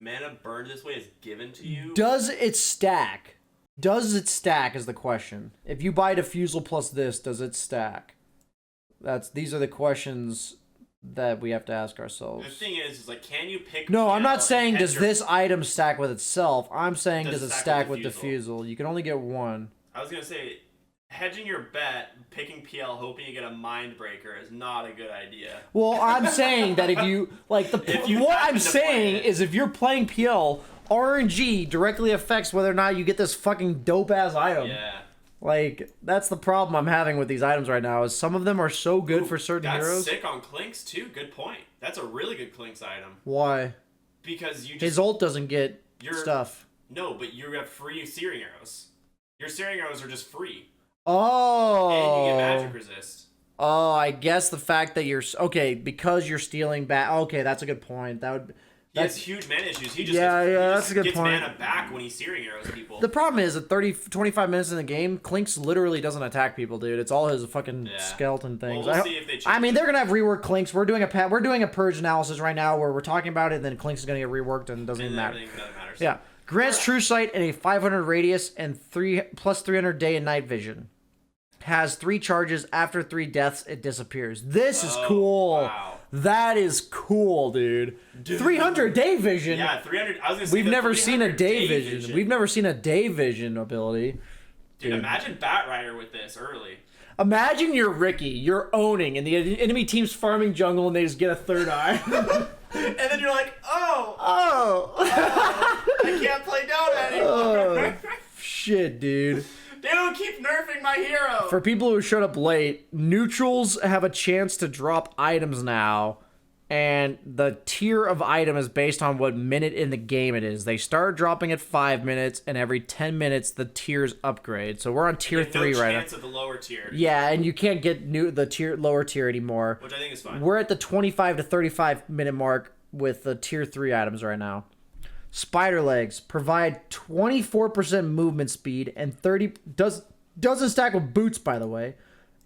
Mana burned this way is given to you? Does it stack? Does it stack is the question. If you buy Diffusal plus this, does it stack? These are the questions that we have to ask ourselves. The thing is like, can you pick... No, I'm not saying does this item stack with itself. I'm saying does it stack with Diffusal? Diffusal. You can only get one. I was going to say, hedging your bet, picking PL, hoping you get a Mind Breaker is not a good idea. Well, I'm saying that if you... Like, what I'm saying is if you're playing PL, RNG directly affects whether or not you get this fucking dope-ass item. Yeah. Like, that's the problem I'm having with these items right now, is some of them are so good for certain heroes. That's sick on Clinks, too. Good point. That's a really good Clinks item. Why? Because you just... His ult doesn't get stuff. No, but you have free searing arrows. Your searing arrows are just free. Oh. And you get magic resist. Oh, I guess the fact that you're... Okay, because you're stealing back... Okay, that's a good point. That would... He has huge mana issues. He just that's a good gets point. mana back when he's searing arrows people. The problem is, at 25 minutes in the game, Clinks literally doesn't attack people, dude. It's all his fucking skeleton things. Well, we'll see if they change I mean, they're gonna have rework Clinks. We're doing a purge analysis right now where we're talking about it, and then Clinks is gonna get reworked, and it doesn't even matter. Everything matters. Yeah. Grants True Sight and a 500 radius and plus 300 day and night vision. Has 3 charges. After 3 deaths, it disappears. This is cool. Wow. That is cool, dude. 300 day vision. Yeah, 300. I was gonna say We've never seen a day vision. vision. We've never seen a day vision ability. Dude, imagine Batrider with this early. Imagine you're Ricky, you're owning, and the enemy team's farming jungle, and they just get a third eye. And then you're like, oh, I can't play Dota anymore. Shit, dude. Dude, keep nerfing my hero. For people who showed up late, neutrals have a chance to drop items now, and the tier of item is based on what minute in the game it is. They start dropping at 5 minutes, and every 10 minutes the tiers upgrade. So we're on tier 3 right now. No chance of the lower tier. Yeah, and you can't get the lower tier anymore. Which I think is fine. We're at the 25 to 35 minute mark with the tier 3 items right now. Spider legs provide 24% movement speed and doesn't stack with boots, by the way,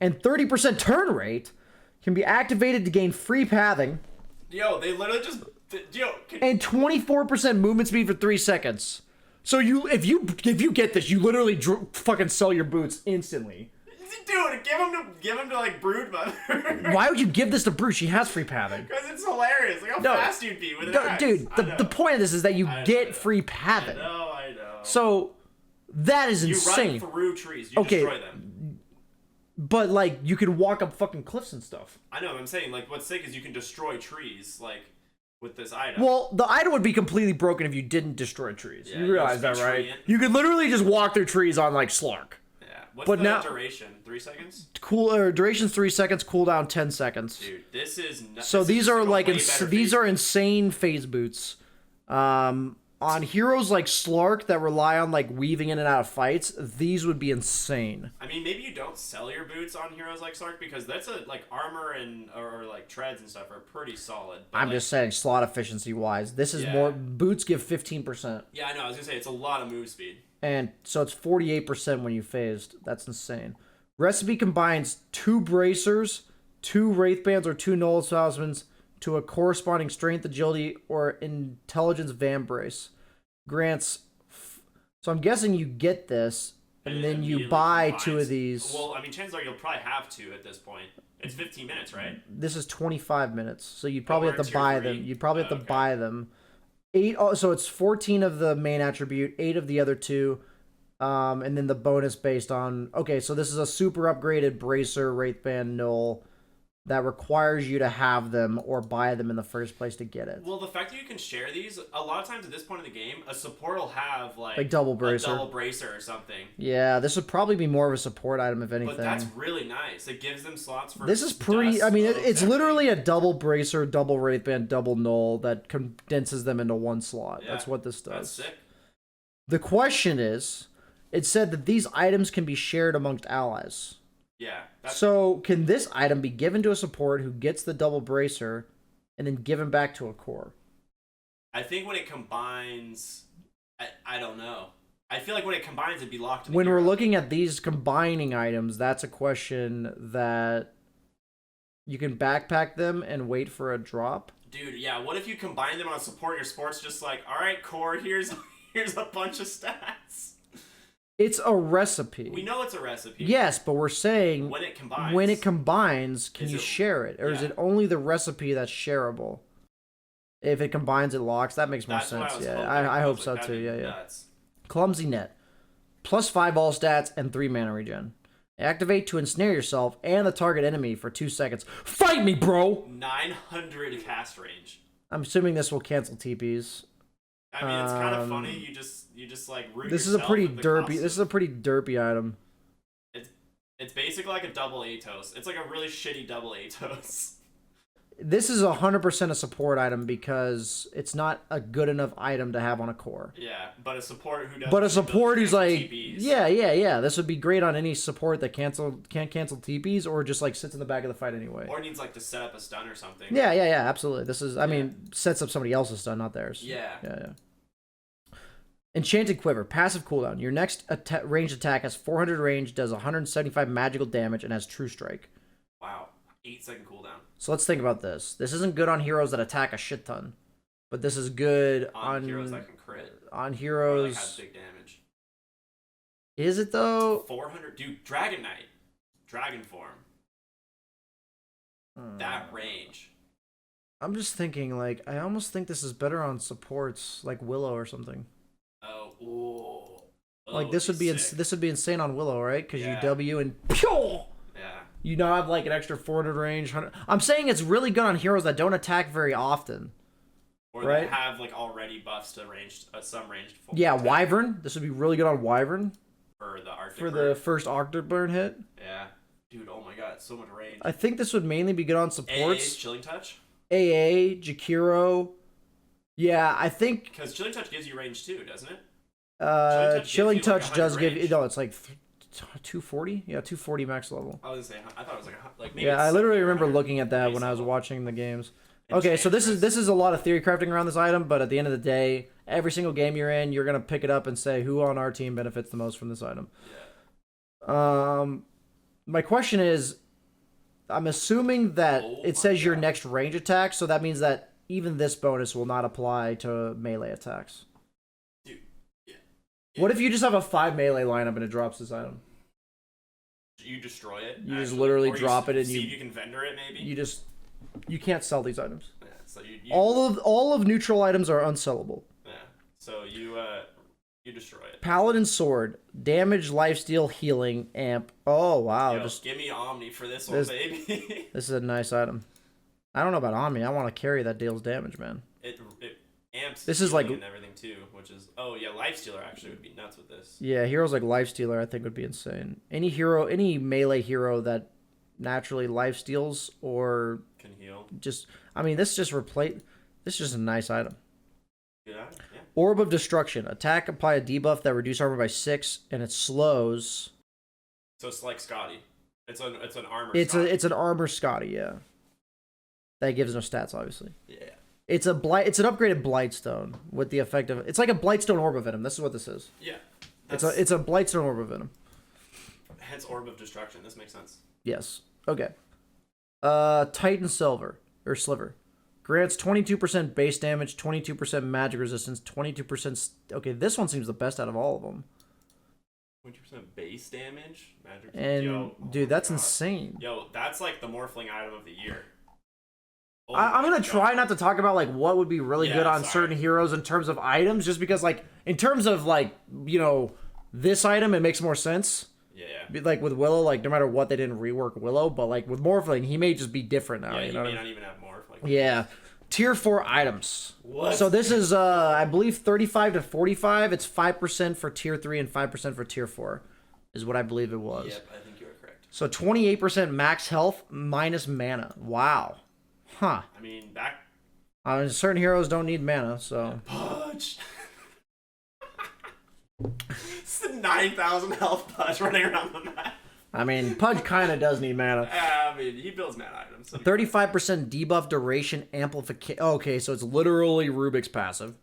and 30% turn rate. Can be activated to gain free pathing. Yo, they literally just and 24% movement speed for 3 seconds. So if you get this, you literally fucking sell your boots instantly. Dude, give him to like Broodmother. Why would you give this to Bruce? She has free pathing. Because it's hilarious. Like how fast you'd be with an axe. Dude, the point of this is that you get free pathing. I know. So that is insane. You run through trees. You destroy them. But like you can walk up fucking cliffs and stuff. I know. I'm saying like what's sick is you can destroy trees like with this item. Well, the item would be completely broken if you didn't destroy trees. Yeah, you realize that, right? You could literally just walk through trees on like Slark. What's the duration? 3 seconds? Duration's 3 seconds, cooldown 10 seconds. Dude, this is nuts. So these are like these are insane phase boots. On heroes like Slark that rely on like weaving in and out of fights, these would be insane. I mean, maybe you don't sell your boots on heroes like Slark because that's like armor and or like treads and stuff are pretty solid. I'm just saying slot efficiency wise, this is more boots give 15%. Yeah, I know. I was gonna say it's a lot of move speed. And so it's 48% when you phased. That's insane. Recipe combines 2 bracers, 2 wraithbands, or 2 null talismans to a corresponding strength, agility, or intelligence van brace. Grants. So I'm guessing you get this, and then you buy 2 of these. Well, I mean, chances are you'll probably have 2 at this point. It's 15 minutes, right? This is 25 minutes, so you'd probably have to buy them. You'd probably have to buy them. 8. So it's 14 of the main attribute, 8 of the other 2, and then the bonus based on. Okay, so this is a super upgraded bracer, wraithband, null that requires you to have them or buy them in the first place to get it. Well, the fact that you can share these, a lot of times at this point in the game, a support will have like double bracer, or something. Yeah, this would probably be more of a support item if anything. But that's really nice. It gives them slots for. This is pretty. I mean, it's literally a double bracer, double wraithband, double null that condenses them into one slot. Yeah, that's what this does. That's sick. The question is, it said that these items can be shared amongst allies. Yeah. So can this item be given to a support who gets the double bracer and then given back to a core? I think when it combines, I don't know. I feel like when it combines, it'd be locked in When we're hero. looking at these combining items, that's a question that you can backpack them and wait for a drop. Dude, yeah, what if you combine them on support your sports just like, alright, core, here's a bunch of stats. It's a recipe. We know it's a recipe. Yes, but we're saying When it combines. can you it- share it? Or is yeah. it only the recipe that's shareable? If it combines, it locks. That makes more That's what sense. I was Yeah, hoping. I hope was so like, too. that'd Yeah, be yeah. nuts. Clumsy net. +5 all stats and 3 mana regen. Activate to ensnare yourself and the target enemy for 2 seconds. Fight me, bro! 900 cast range. I'm assuming this will cancel TPs. I mean, it's kind of funny. You just like root This is a yourself pretty with the derpy. costume. This is a pretty derpy item. It's basically like a double Atos. It's like a really shitty double Atos. This is 100% a support item because it's not a good enough item to have on a core. Yeah, but a support who does. But a support who's like, TPs. yeah. This would be great on any support that can't cancel TPs or just like sits in the back of the fight anyway. Or needs like to set up a stun or something. Yeah, absolutely. This is, I mean, sets up somebody else's stun, not theirs. Yeah. Yeah. Enchanted Quiver, passive cooldown. Your next ranged attack has 400 range, does 175 magical damage, and has True Strike. Wow. 8-second cooldown. So let's think about this. This isn't good on heroes that attack a shit ton, but this is good On heroes that can crit. on Or heroes. like have big damage. Is it though? 400. Dude, Dragon Knight. Dragon form. That range. I'm just thinking, like, I almost think this is better on supports, like Willow or something. Oh, ooh. Like this would be sick. this would be insane on Willow, right? Because Yeah. you W and pew! Yeah. You now have like an extra 400 range. 100. I'm saying it's really good on heroes that don't attack very often. Or Right? that have like already buffs to ranged, some ranged. Yeah, attack Wyvern. This would be really good on Wyvern for the Arctic for the bird. first Arctic burn hit. Yeah. Dude, oh my god, so much range. I think this would mainly be good on AA's supports. Chilling Touch? AA, Jakiro. Yeah, I think Because Chilling Touch gives you range too, doesn't it? Chilling gives you, like, Touch 100 does give range. no, it's like 240. Yeah, 240 max level. I was gonna say, I thought it was like maybe Yeah, I it's literally 700 remember looking at that base when I was level. watching the games. And Okay, so this Enchantress. is a lot of theory crafting around this item, but at the end of the day, every single game you're in, you're gonna pick it up and say who on our team benefits the most from this item. Yeah. My question is, I'm assuming that Oh it my says your God. next range attack, so that means that even this bonus will not apply to melee attacks. Dude. Yeah. What if you just have a 5 melee lineup and it drops this item? You destroy it. You just actually, literally or drop it and see you- if you can vendor it maybe. You can't sell these items. Yeah, so you All of neutral items are unsellable. Yeah. So you destroy it. Paladin Sword, damage, lifesteal, healing, amp. Oh wow, Yo, just give me Omni for this this- one, baby. this is a nice item. I don't know about Omni. I want to carry that deals damage, man. it amps. This is healing like- and everything too, which is Lifestealer actually would be nuts with this. Yeah, heroes like Lifestealer I think would be insane. Any melee hero that naturally lifesteals or Can heal. just, I mean, this just this is just a nice item. Yeah. Orb of Destruction. Attack, apply a debuff that reduces armor by 6, and it slows. So it's like Scotty. It's an armor. It's Scotty. an armor Scotty, yeah. That gives no stats, obviously. Yeah. It's an upgraded Blightstone with the effect of, it's like a Blightstone Orb of Venom. This is what this is. Yeah. It's a Blightstone Orb of Venom. Hence Orb of Destruction. This makes sense. Yes. Okay. Titan Silver or Sliver grants 22% base damage, 22% magic resistance, 22%. Okay, this one seems the best out of all of them. 20% base damage. Magic. And Yo, oh dude, my that's God. insane. Yo, that's like the Morphling item of the year. Oh I'm my gonna try God. not to talk about like what would be really Yeah, good on sorry. certain heroes in terms of items, just because like in terms of like this item, it makes more sense. Yeah. Like with Willow, like no matter what, they didn't rework Willow, but like with Morphling, he may just be different now. Yeah, you you know what may I mean? not even have Morph. Like, Yeah. Tier 4 items. What? So this is I believe 35 to 45. It's 5% for tier 3 and 5% for tier 4 is what I believe it was. Yep, I think you are correct. So 28% max health minus mana. Wow. Huh. I mean, back Certain heroes don't need mana, so Pudge. It's the 9,000 health Pudge running around the map. I mean, Pudge kind of does need mana. I mean, he builds mana items. So 35% debuff duration amplification. Okay, so it's literally Rubik's passive.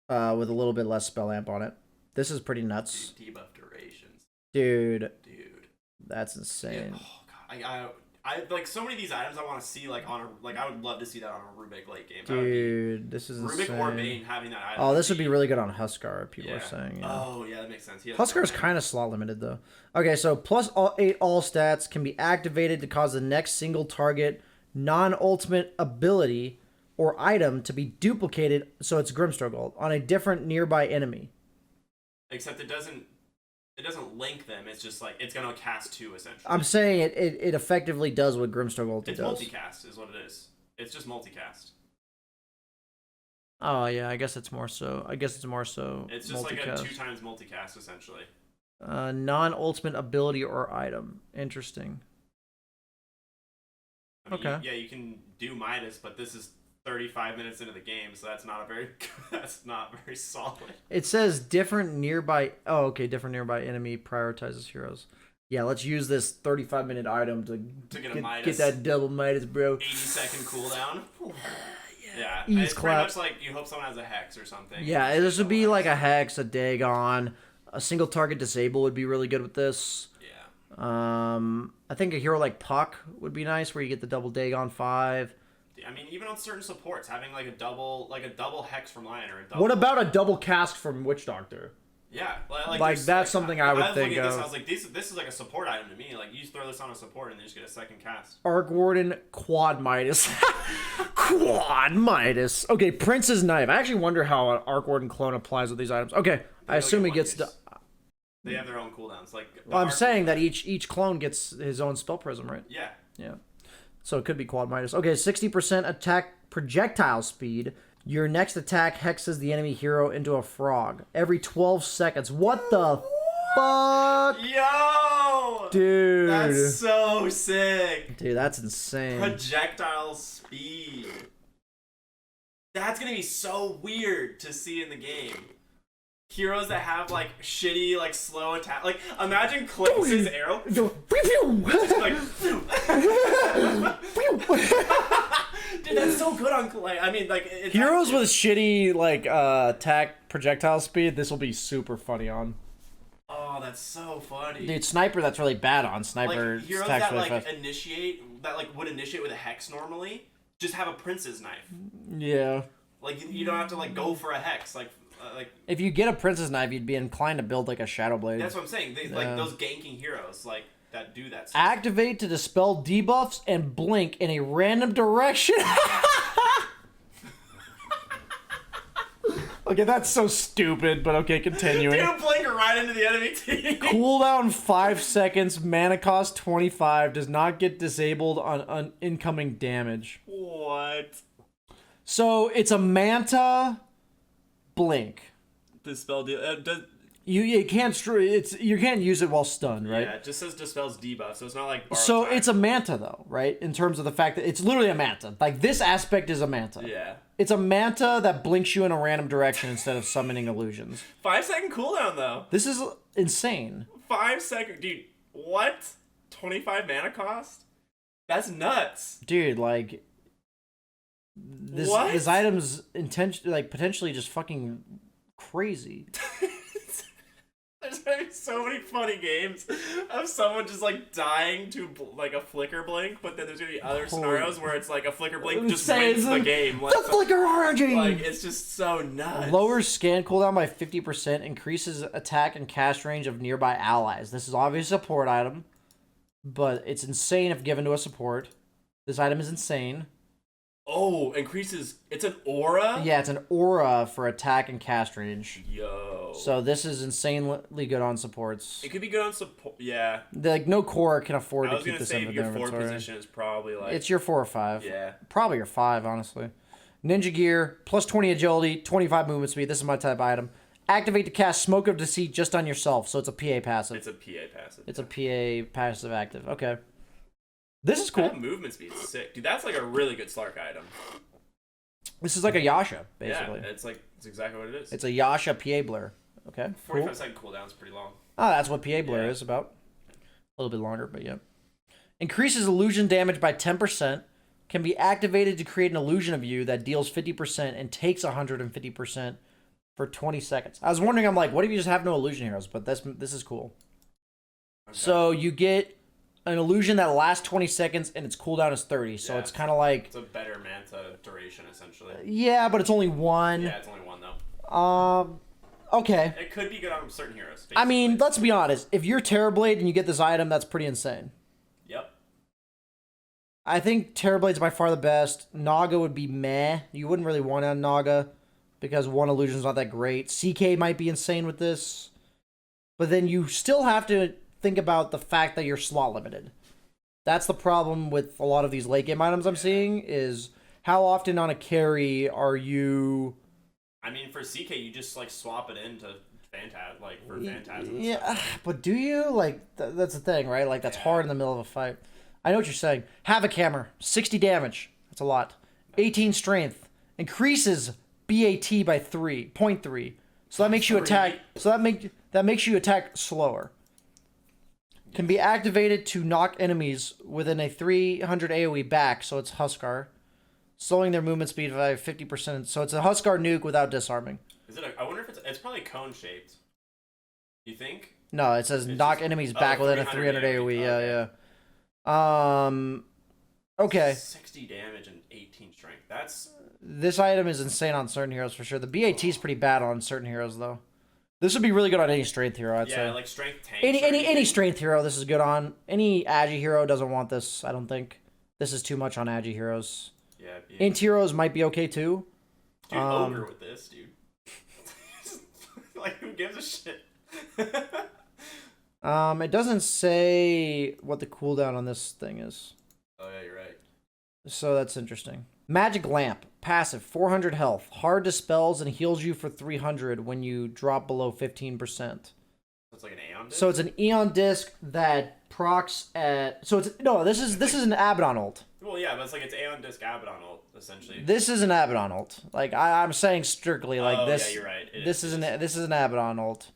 With a little bit less spell amp on it. This is pretty nuts. Debuff durations. Dude, Dude. that's insane. Yeah. Oh, God. I like so many of these items I want to see like on a like I would love to see that on a Rubik late game. Dude, this is Rubik insane. or Bane having that item. Oh, this would be really good on Huskar, people yeah. are saying. Yeah. Oh, yeah, that makes sense. Huskar is kind of slot limited, though. Okay, so plus 8 all stats can be activated to cause the next single target non-ultimate ability or item to be duplicated, so it's Grimstroke ult, on a different nearby enemy. Except it doesn't link them. It's just like it's gonna cast 2 essentially. I'm saying it effectively does what Grimstroke ult it's does. multicast is what it is. It's just multicast. Oh yeah, I guess it's more so. It's just like a multicast. 2 times multicast essentially. Non-ultimate ability or item. Interesting. I mean, Okay. you can do Midas, but this is 35 minutes into the game, so that's not very solid. It says different nearby. Oh, okay. Different nearby enemy prioritizes heroes. Yeah, let's use this 35-minute item to get a Midas. Get that double Midas, bro. 80-second cooldown. Yeah. Ease It's clap. pretty much like you hope someone has a hex or something. Yeah, this would be like a hex, a Dagon, a single target disable would be really good with this. Yeah. I think a hero like Puck would be nice, where you get the double Dagon 5. I mean, even on certain supports, having like a double hex from Lion or a double. What about a double cask from Witch Doctor? Yeah, like that's something I would think of. I was like, this is like a support item to me. Like you just throw this on a support and they just get a second cast. Arc Warden Quad Midas. Quad Midas. Okay, Prince's Knife. I actually wonder how an Arc Warden clone applies with these items. Okay, I assume he gets to. They have their own cooldowns. Like Well, I'm saying that each clone gets his own spell prism, right? Yeah. Yeah. So it could be Quad Midas. Okay, 60% attack projectile speed. Your next attack hexes the enemy hero into a frog every 12 seconds. What the fuck? Yo! Dude. That's so sick. Dude, that's insane. Projectile speed. That's gonna be so weird to see in the game. Heroes that have like shitty, like slow attack. Like imagine Clix's arrow. Like, dude, that's so good on like. I mean, like Heroes with shitty like attack projectile speed. This will be super funny on. Oh, that's so funny. Dude, Sniper. That's really bad on Sniper. Like heroes attacks that really like fast. would initiate with a hex normally. Just have a Prince's Knife. Yeah. Like you don't have to like go for a hex. Like if you get a Prince's Knife, you'd be inclined to build like a Shadow Blade. that's what I'm saying. Like those ganking heroes like that do that stuff. Activate to dispel debuffs and blink in a random direction. Okay, that's so stupid, but okay, continuing. Dude, blink right into the enemy team. Cooldown 5 seconds, mana cost 25, does not get disabled on incoming damage. What? So it's a Manta blink. Dispel does. You can't you can't use it while stunned, right? Yeah, it just says dispels debuff, so it's not like. So time. it's a Manta though, right? In terms of the fact that it's literally a Manta. Like this aspect is a Manta. Yeah. It's a Manta that blinks you in a random direction instead of summoning illusions. 5-second cooldown though. This is insane. 5 second, dude. What? 25 mana cost? That's nuts. Dude, like this item's potentially just fucking crazy. There's gonna be so many funny games of someone just like dying to like a flicker blink, but then there's gonna be other scenarios where it's like a flicker blink just wins the game. Like, the flicker origin! Like it's just so nuts. Lowers scan cooldown by 50%, increases attack and cast range of nearby allies. This is obviously a support item, but it's insane if given to a support. This item is insane. Oh, increases. It's an aura? Yeah, it's an aura for attack and cast range. Yo. So this is insanely good on supports. It could be good on support. Yeah. Like no core can afford to keep I was this gonna in say their your 4 inventory. position is probably like. It's your 4 or 5. Yeah. Probably your 5, honestly. Ninja gear, plus 20 agility, 25 movement speed. This is my type item. Activate to cast Smoke of Deceit just on yourself, so it's a PA passive. It's a PA passive. It's a PA passive active. Okay. This is cool. That movement speed is sick. Dude, that's like a really good Slark item. This is like a Yasha, basically. Yeah, it's exactly what it is. It's a Yasha PA blur. Okay. 45-second cooldown is pretty long. Oh, that's what PA blur is about. A little bit longer, but yeah. Increases illusion damage by 10%. Can be activated to create an illusion of you that deals 50% and takes 150% for 20 seconds. I was wondering, I'm like, what if you just have no illusion heroes? But this is cool. Okay. So you get an illusion that lasts 20 seconds and its cooldown is 30. So Yeah, it's kind of like... It's a better Manta duration, essentially. Yeah, but it's only one. Yeah, it's only one, though. Okay. It could be good on certain heroes. Basically. I mean, let's be honest. If you're Terrorblade and you get this item, that's pretty insane. Yep. I think Terrorblade's by far the best. Naga would be meh. You wouldn't really want on Naga because one illusion's not that great. CK might be insane with this. But then you still have to think about the fact that you're slot limited. That's the problem with a lot of these late game items I'm seeing is how often on a carry are you... I mean, for CK, you just, like, swap it into Phantasm, like, for Phantasm. Yeah, but do you? Like, that's the thing, right? Like, that's hard in the middle of a fight. I know what you're saying. Havoc Hammer, 60 damage. That's a lot. 18 strength. Increases BAT by 0.3. So that makes you attack... So that makes you attack slower. Can be activated to knock enemies within a 300 AoE back, so it's Huskar. Slowing their movement speed by 50%. So it's a Huskar nuke without disarming. Is it? I wonder if it's probably cone shaped. You think? No, it says It's knock just- enemies back within a 300 AoE. Okay. Yeah. Okay. 60 damage and 18 strength. That's This item is insane on certain heroes for sure. The BAT is pretty bad on certain heroes though. This would be really good on any strength hero, I'd say. yeah, like strength tanks. Any strength hero, this is good on. Any Agi hero doesn't want this, I don't think. This is too much on Agi heroes. Yeah. Int heroes might be okay too. Dude, ogre with this, dude. Like, who gives a shit? It doesn't say what the cooldown on this thing is. Oh yeah, you're right. So that's interesting. Magic Lamp. Passive. 400 health. Hard dispels and heals you for 300 when you drop below 15%. It's like an Aeon disc? So it's an Eon disc that procs at... So it's... No, this is an Abaddon ult. Well, yeah, but it's like it's Aeon disc Abaddon ult, essentially. This is an Abaddon ult. Like, I'm saying strictly, like, this... yeah, you're right. This is an Abaddon ult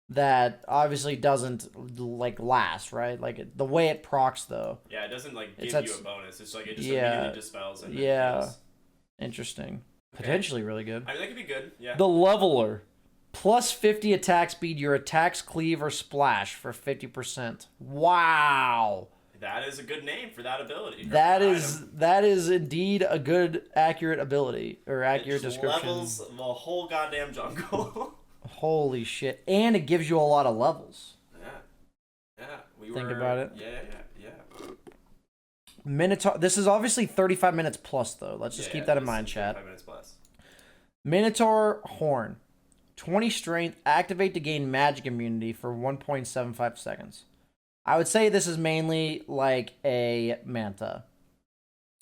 that obviously doesn't, like, last, right? Like, the way it procs, though. Yeah, it doesn't, like, give It's you a bonus. It's like, it just yeah, immediately dispels and yeah. heals. Interesting. Okay. Potentially really good. I mean, that could be good, yeah. The Leveler. Plus 50 attack speed, your attacks cleave or splash for 50%. Wow. That is a good name for that ability. That is indeed a good, accurate ability, or accurate it just description. levels the whole goddamn jungle. Holy shit. And it gives you a lot of levels. Yeah. Think about it. Yeah. Minotaur. This is obviously 35 minutes plus, though. Let's just keep that in this mind, is chat. 5 minutes plus. Minotaur Horn. 20 strength. Activate to gain magic immunity for 1.75 seconds. I would say this is mainly like a Manta.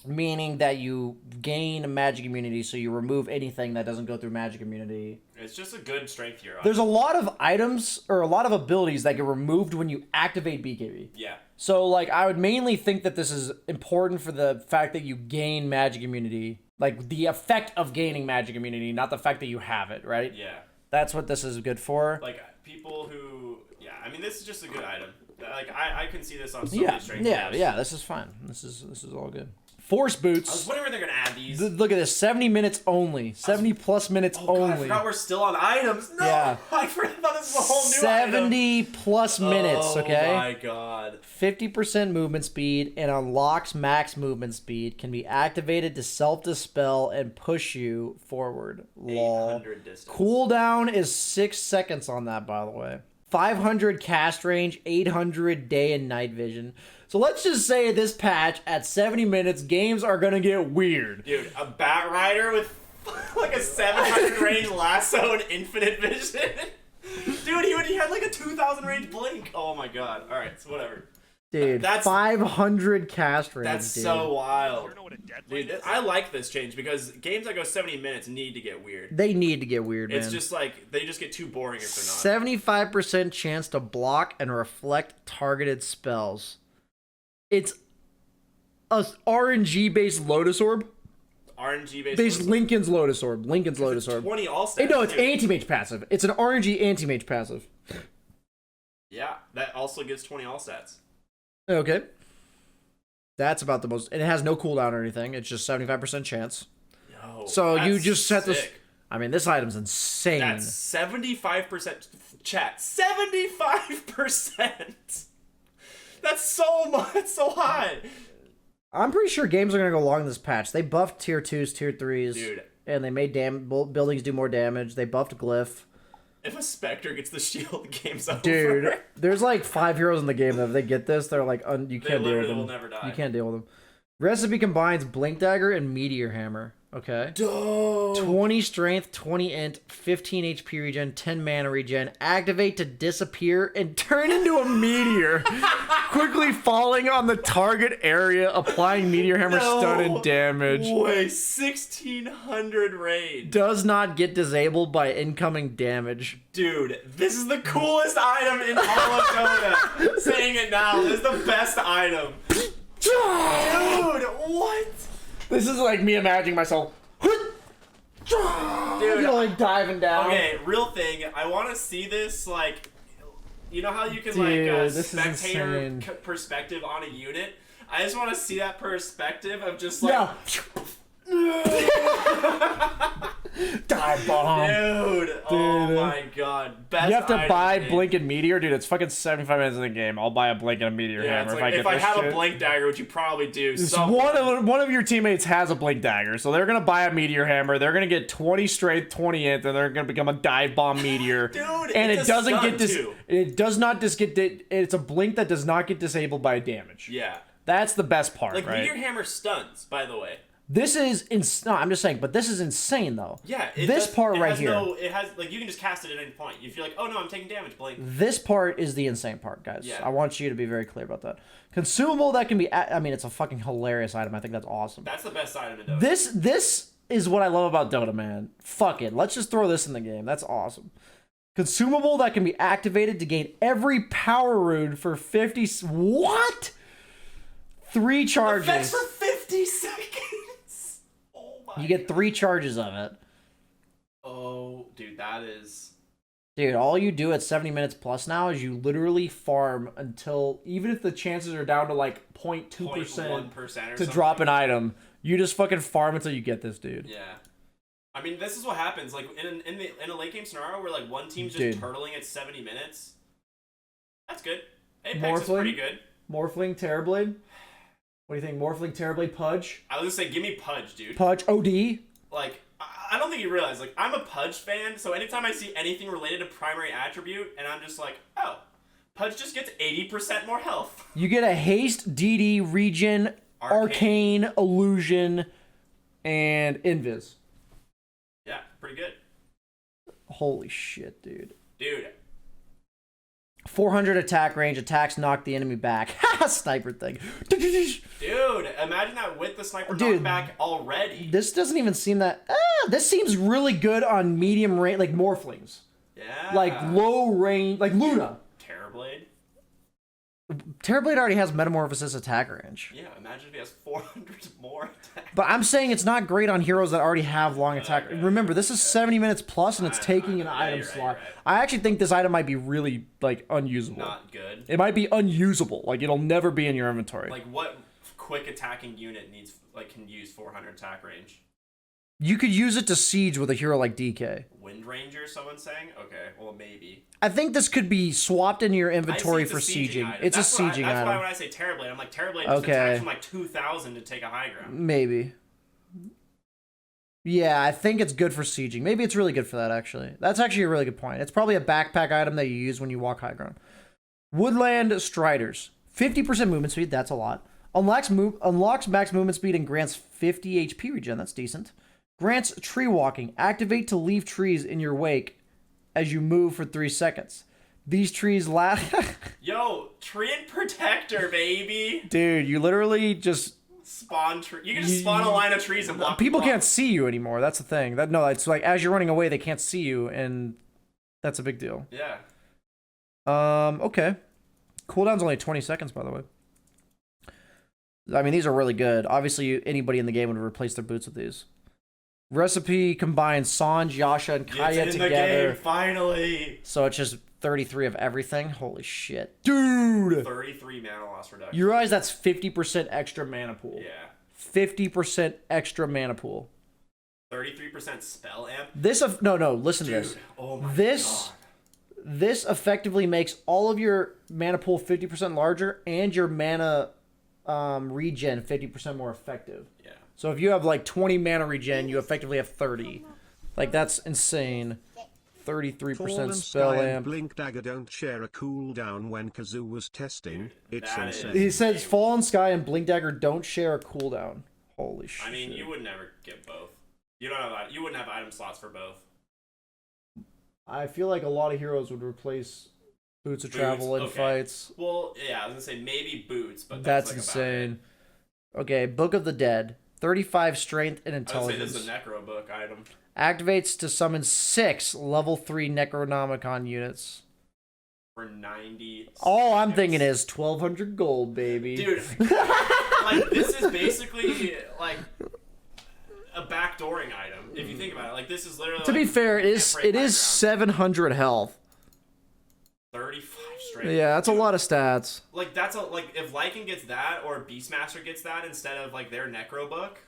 Meaning that you gain magic immunity, so you remove anything that doesn't go through magic immunity. It's just a good strength hero. There's a lot of items, or a lot of abilities that get removed when you activate BKB. Yeah. So, like, I would mainly think that this is important for the fact that you gain magic immunity. Like, the effect of gaining magic immunity, not the fact that you have it, right? Yeah. That's what this is good for. Like, people who... Yeah, I mean, this is just a good item. Like, I can see this on so many strength heroes. Yeah, this is fine. This is all good. Force boots. I was wondering when they're going to add these. Look at this, 70 minutes only. 70 plus minutes God, only. I forgot we're still on items. No! Yeah. I thought this was a whole new item. 70 plus minutes, okay? Oh my god. 50% movement speed and unlocks max movement speed. Can be activated to self-dispel and push you forward. Lol. 800 distance. Cooldown is 6 seconds on that, by the way. 500 cast range, 800 day and night vision. So let's just say this patch at 70 minutes, games are gonna get weird. Dude, a Bat Rider with like a 700 range lasso and infinite vision. Dude, he had like a 2000 range blink. Oh my god. Alright, so whatever. Dude, That's 500 cast range. That's dude. so wild. Dude, I like this change because games that go 70 minutes need to get weird. They need to get weird, man. It's just like, they just get too boring if they're not. 75% chance to block and reflect targeted spells. It's a RNG based Lotus Orb. RNG Based Lincoln's Lotus Orb. Lincoln's Lotus Orb. 20 all stats. Hey, no, it's too. anti-mage passive. It's an RNG anti-mage passive. Yeah, that also gives 20 all stats. Okay. That's about the most... And it has no cooldown or anything. It's just 75% chance. Yo, So you that's just set this... sick. I mean, this item's insane. That's 75%. Chat, 75%. That's so much. That's so high. I'm pretty sure games are gonna go long in this patch. They buffed tier 2s, tier 3s, Dude. and they made buildings do more damage. They buffed glyph. If a Spectre gets the shield, the game's over. Dude, there's like 5 heroes in the game that if they get this, they're like, you can't deal with them. will never die. You can't deal with them. Recipe combines Blink Dagger and Meteor Hammer. Okay. Dope. 20 strength, 20 int, 15 HP regen, 10 mana regen, activate to disappear and turn into a meteor, quickly falling on the target area, applying Meteor Hammer stun and damage. Wait, 1600 range. Does not get disabled by incoming damage. Dude, this is the coolest item in all of Dota. Saying it now, this is the best item. Dude, what? This is like me imagining myself. Dude, like diving down. Okay, real thing. I want to see this, like, you know how you can, Dude, like, this is spectator insane. perspective on a unit? I just want to see that perspective of just, like, Dive bomb. Dude, oh my god. Best You have to item buy in. Blink and Meteor? Dude, it's fucking 75 minutes in the game. I'll buy a Blink and a Meteor Yeah, Hammer it's like, if I if get I this had shit. a Blink Dagger, which you probably do. One of your teammates has a Blink Dagger, so they're gonna buy a Meteor Hammer. They're gonna get 20 strength, 20 int, and they're gonna become a Dive Bomb Meteor. Dude, and it's it a doesn't stun, get dis. too. It does not it's a Blink that does not get disabled by damage. Yeah. That's the best part, Like, right? Meteor Hammer stuns, by the way. This is no, I'm just saying, but this is insane though. Yeah. This part right here. It has, like, you can just cast it at any point. If you're like, oh no, I'm taking damage, Blink. This part is the insane part, guys. Yeah. I want you to be very clear about that. Consumable that can be. I mean, it's a fucking hilarious item. I think that's awesome. That's the best item in Dota. This is what I love about Dota, man. Fuck it. Let's just throw this in the game. That's awesome. Consumable that can be activated to gain every power rune for 50. What? 3 charges. Effects for 50 seconds. Oh my. You get 3 charges of it. Oh, dude, that is. Dude, all you do at 70 minutes plus now is you literally farm until, even if the chances are down to like 0.2% 0.1% to drop an item, you just fucking farm until you get this, dude. Yeah. I mean, this is what happens. Like, in a late game scenario where, like, one team's just Dude. turtling at 70 minutes. That's good. Apex is pretty good. Morphling, Terrorblade. What do you think? Morphling, Terrorblade, Pudge? I was gonna say, give me Pudge, dude. Pudge, OD? Like, I don't think you realize, like, I'm a Pudge fan, so anytime I see anything related to primary attribute, and I'm just like, oh, Pudge just gets 80% more health. You get a haste, DD, regen, arcane, illusion, and invis. Yeah, pretty good. Holy shit, dude. Dude. 400 attack range, attacks knock the enemy back. Ha! Sniper thing. Dude, imagine that with the sniper knockback already. This doesn't even seem that... this seems really good on medium range, like Morphlings. Yeah. Like low range, like Luna. Terrorblade. Terrorblade already has Metamorphosis attack range. Yeah, imagine if he has 400 more attack. But I'm saying it's not great on heroes that already have long attack. Remember, this is 70 minutes plus, and it's taking an item you're right, slot. you're right. I actually think this item might be really, like, unusable. Not good. It might be unusable. Like, it'll never be in your inventory. Like, what quick attacking unit needs, like, can use 400 attack range? You could use it to siege with a hero like DK. Wind Ranger, someone's saying? Okay, well, maybe. I think this could be swapped into your inventory I see for it's a sieging. item. It's That's a what sieging That's why item. when I say Terrorblade, I'm like, Terrorblade just attacks from like 2,000 to take a high ground. Maybe. Yeah, I think it's good for sieging. Maybe it's really good for that, actually. That's actually a really good point. It's probably a backpack item that you use when you walk high ground. Woodland Striders. 50% movement speed, that's a lot. Unlocks max movement speed and grants 50 HP regen, that's decent. Grants tree walking. Activate to leave trees in your wake as you move for 3 seconds. These trees last... Yo, Tree and Protector, baby! Dude, you literally just... Spawn tree. You can just spawn a line of trees and block People them can't off. see you anymore. That's the thing. No, it's like as you're running away, they can't see you, and that's a big deal. Yeah. Okay. Cooldown's only 20 seconds, by the way. I mean, these are really good. Obviously, anybody in the game would replace their boots with these. Recipe combines Sanj, Yasha, and Kaya It's in together. the game, finally! So it's just 33 of everything. Holy shit. Dude! 33 mana loss reduction. You realize that's 50% extra mana pool. Yeah. 50% extra mana pool. 33% spell amp. No, listen to this. Oh my This god. this effectively makes all of your mana pool 50% larger and your mana regen 50% more effective. Yeah. So if you have like 20 mana regen, you effectively have 30. Like that's insane. 33% Fallen spell Sky and amp. Blink Dagger don't share a cooldown when Kazoo was testing. It's that is- insane. He says Fallen Sky and Blink Dagger don't share a cooldown. Holy shit. I mean, you would never get both. You wouldn't have item slots for both. I feel like a lot of heroes would replace Boots of Travel in okay. fights. Well, yeah, I was gonna say maybe boots, but That's like insane. Okay, Book of the Dead. 35 strength and I would say intelligence. this is a necro book item. Activates to summon 6 level 3 Necronomicon units. For 90. All I'm thinking is 1,200 gold, baby. Dude, like this is basically like a backdooring item. If you think about it, like this is literally. To be fair, it is 700 health. 35 strength. Yeah, that's a lot of stats. Like if Lycan gets that or Beastmaster gets that instead of like their necro book.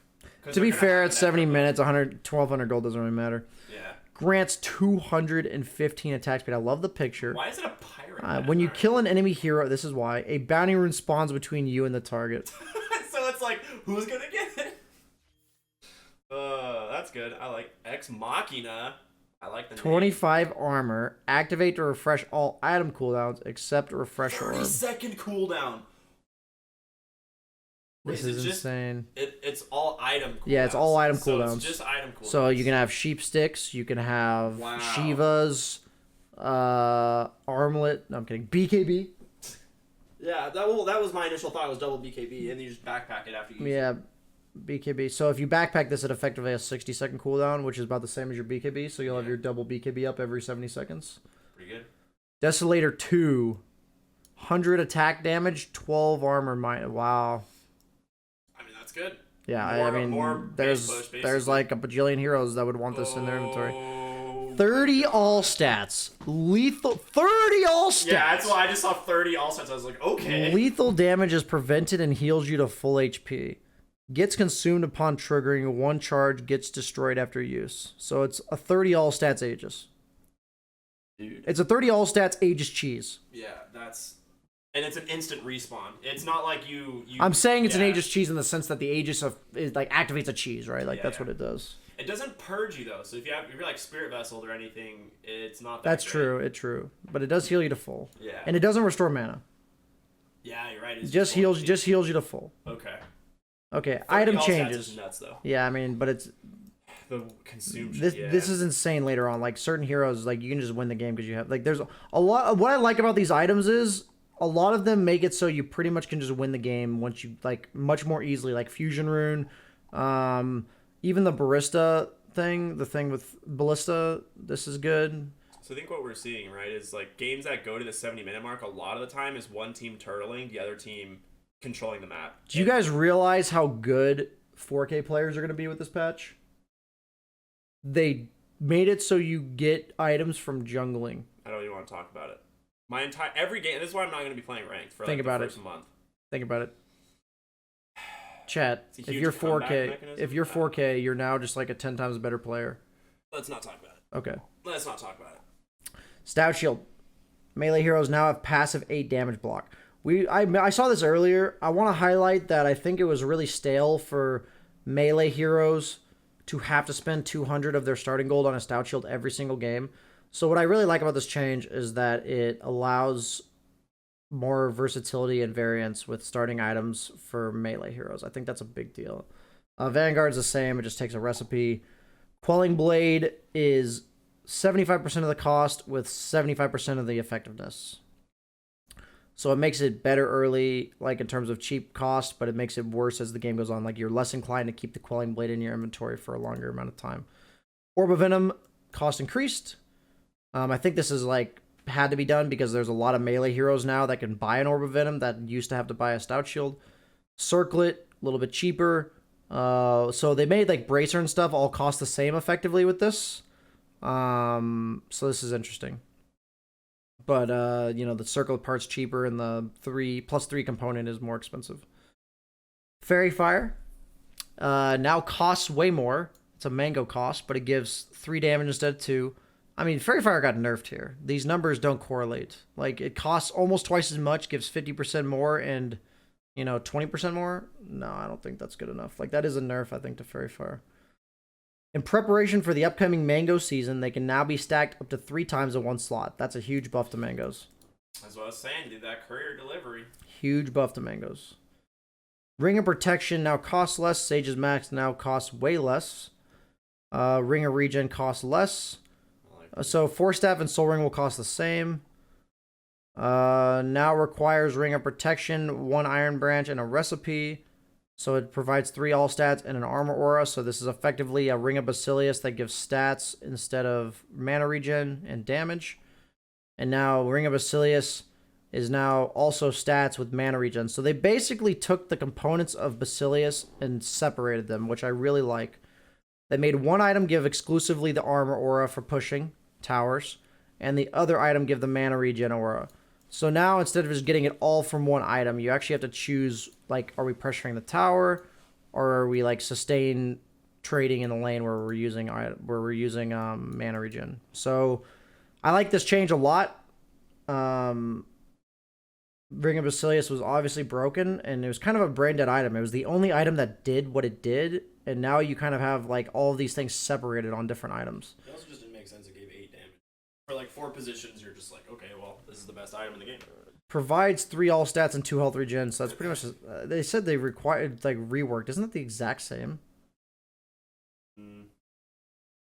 To be fair, it's 70 minutes, 1,200 gold doesn't really matter. Yeah. Grants 215 attack speed. I love the picture. Why is it a pirate? When you kill an enemy hero, this is why, a bounty rune spawns between you and the target. So it's like, who's gonna get it? That's good. I like Ex Machina. I like the 25 armor. Activate to refresh all item cooldowns except refresh orb. 30-second cooldown. This is insane. It's all item cooldowns. Yeah, it's all item So cooldowns. it's just item cooldowns. So you can have sheep sticks, you can have Wow. Shivas, armlet. No, I'm kidding. BKB. Yeah, that was my initial thought was double BKB, and you just backpack it after you use it. Yeah, BKB. So if you backpack this, it effectively has 60-second cooldown, which is about the same as your BKB. So you'll have your double BKB up every 70 seconds. Pretty good. Desolator 2. 100 attack damage, 12 armor minus. Wow. I mean, that's good. Yeah, More- I mean, more base push, there's basically. like a bajillion heroes that would want this in their inventory. Oh. 30 all stats. Lethal. 30 all stats. Yeah, that's why I just saw 30 all sets. I was like, okay. Lethal damage is prevented and heals you to full HP. Gets consumed upon triggering. One charge gets destroyed after use. So it's a 30 all stats Aegis. Dude. It's a 30 all stats Aegis cheese. Yeah, that's... And it's an instant respawn. It's not like you I'm saying it's an yeah. Aegis cheese in the sense that the Aegis is like activates a cheese, right? Like Yeah, that's yeah. what it does. It doesn't purge you, though. So if you're like Spirit Vesseled or anything, it's not that That's great. true. It's true. But it does heal you to full. Yeah. And it doesn't restore mana. Yeah, you're right. It It's just heals you to full. Okay. Okay, 30 item all stats changes. is nuts, though. Yeah, I mean, but it's The consumption. this is insane later on. Like certain heroes, like you can just win the game because you have like there's a lot of, what I like about these items is a lot of them make it so you pretty much can just win the game once you like much more easily, like Fusion Rune, even the Barista thing, the thing with Ballista, this is good. So I think what we're seeing, right, is like games that go to the 70-minute mark a lot of the time is one team turtling, the other team controlling the map. Do you guys realize how good 4K players are going to be with this patch? They made it so you get items from jungling. I don't even want to talk about it. Every game. This is why I'm not going to be playing ranked for Think like about the it. first month. Think about it. Chat, It's a if huge you're comeback 4K, mechanism. if you're 4K, you're now just like a 10 times better player. Let's not talk about it. Okay. Let's not talk about it. Stout Shield. Melee heroes now have passive 8 damage block. I saw this earlier. I want to highlight that I think it was really stale for melee heroes to have to spend 200 of their starting gold on a Stout Shield every single game. So what I really like about this change is that it allows more versatility and variance with starting items for melee heroes. I think that's a big deal. Vanguard's the same. It just takes a recipe. Quelling Blade is 75% of the cost with 75% of the effectiveness. So it makes it better early, like in terms of cheap cost, but it makes it worse as the game goes on. Like you're less inclined to keep the Quelling Blade in your inventory for a longer amount of time. Orb of Venom cost increased. I think this is like had to be done because there's a lot of melee heroes now that can buy an Orb of Venom that used to have to buy a Stout Shield. Circlet, a little bit cheaper. So they made like Bracer and stuff all cost the same effectively with this. So this is interesting. But the Circlet part's cheaper and the 3+3 component is more expensive. Fairy Fire now costs way more. It's a mango cost, but it gives 3 damage instead of 2. I mean, Fairy Fire got nerfed here. These numbers don't correlate. Like, it costs almost twice as much, gives 50% more, and, 20% more? No, I don't think that's good enough. Like, that is a nerf, I think, to Fairy Fire. In preparation for the upcoming mango season, they can now be stacked up to 3 times in one slot. That's a huge buff to mangoes. That's what I was saying, dude. That courier delivery. Huge buff to mangoes. Ring of Protection now costs less. Sage's Max now costs way less. Ring of Regen costs less. So Force Staff and Soul Ring will cost the same. Now requires Ring of Protection, 1 Iron Branch, and a recipe. So it provides 3 all stats and an armor aura. So this is effectively a Ring of Basilius that gives stats instead of mana regen and damage. And now Ring of Basilius is now also stats with mana regen. So they basically took the components of Basilius and separated them, which I really like. They made one item give exclusively the armor aura for pushing towers, and the other item give the mana regen aura. So now instead of just getting it all from one item, you actually have to choose, like, are we pressuring the tower, or are we like sustain trading in the lane where we're using mana regen. So I like this change a lot. Ring of Basilius was obviously broken, and it was kind of a brain dead item. It was the only item that did what it did, and now you kind of have like all of these things separated on different items. It also just didn't make sense. It gave 8 damage. For like 4 positions, you're just like, okay, well, this is the best item in the game. Provides 3 all stats and 2 health regen, so that's pretty much. They said they required like reworked. Isn't that the exact same?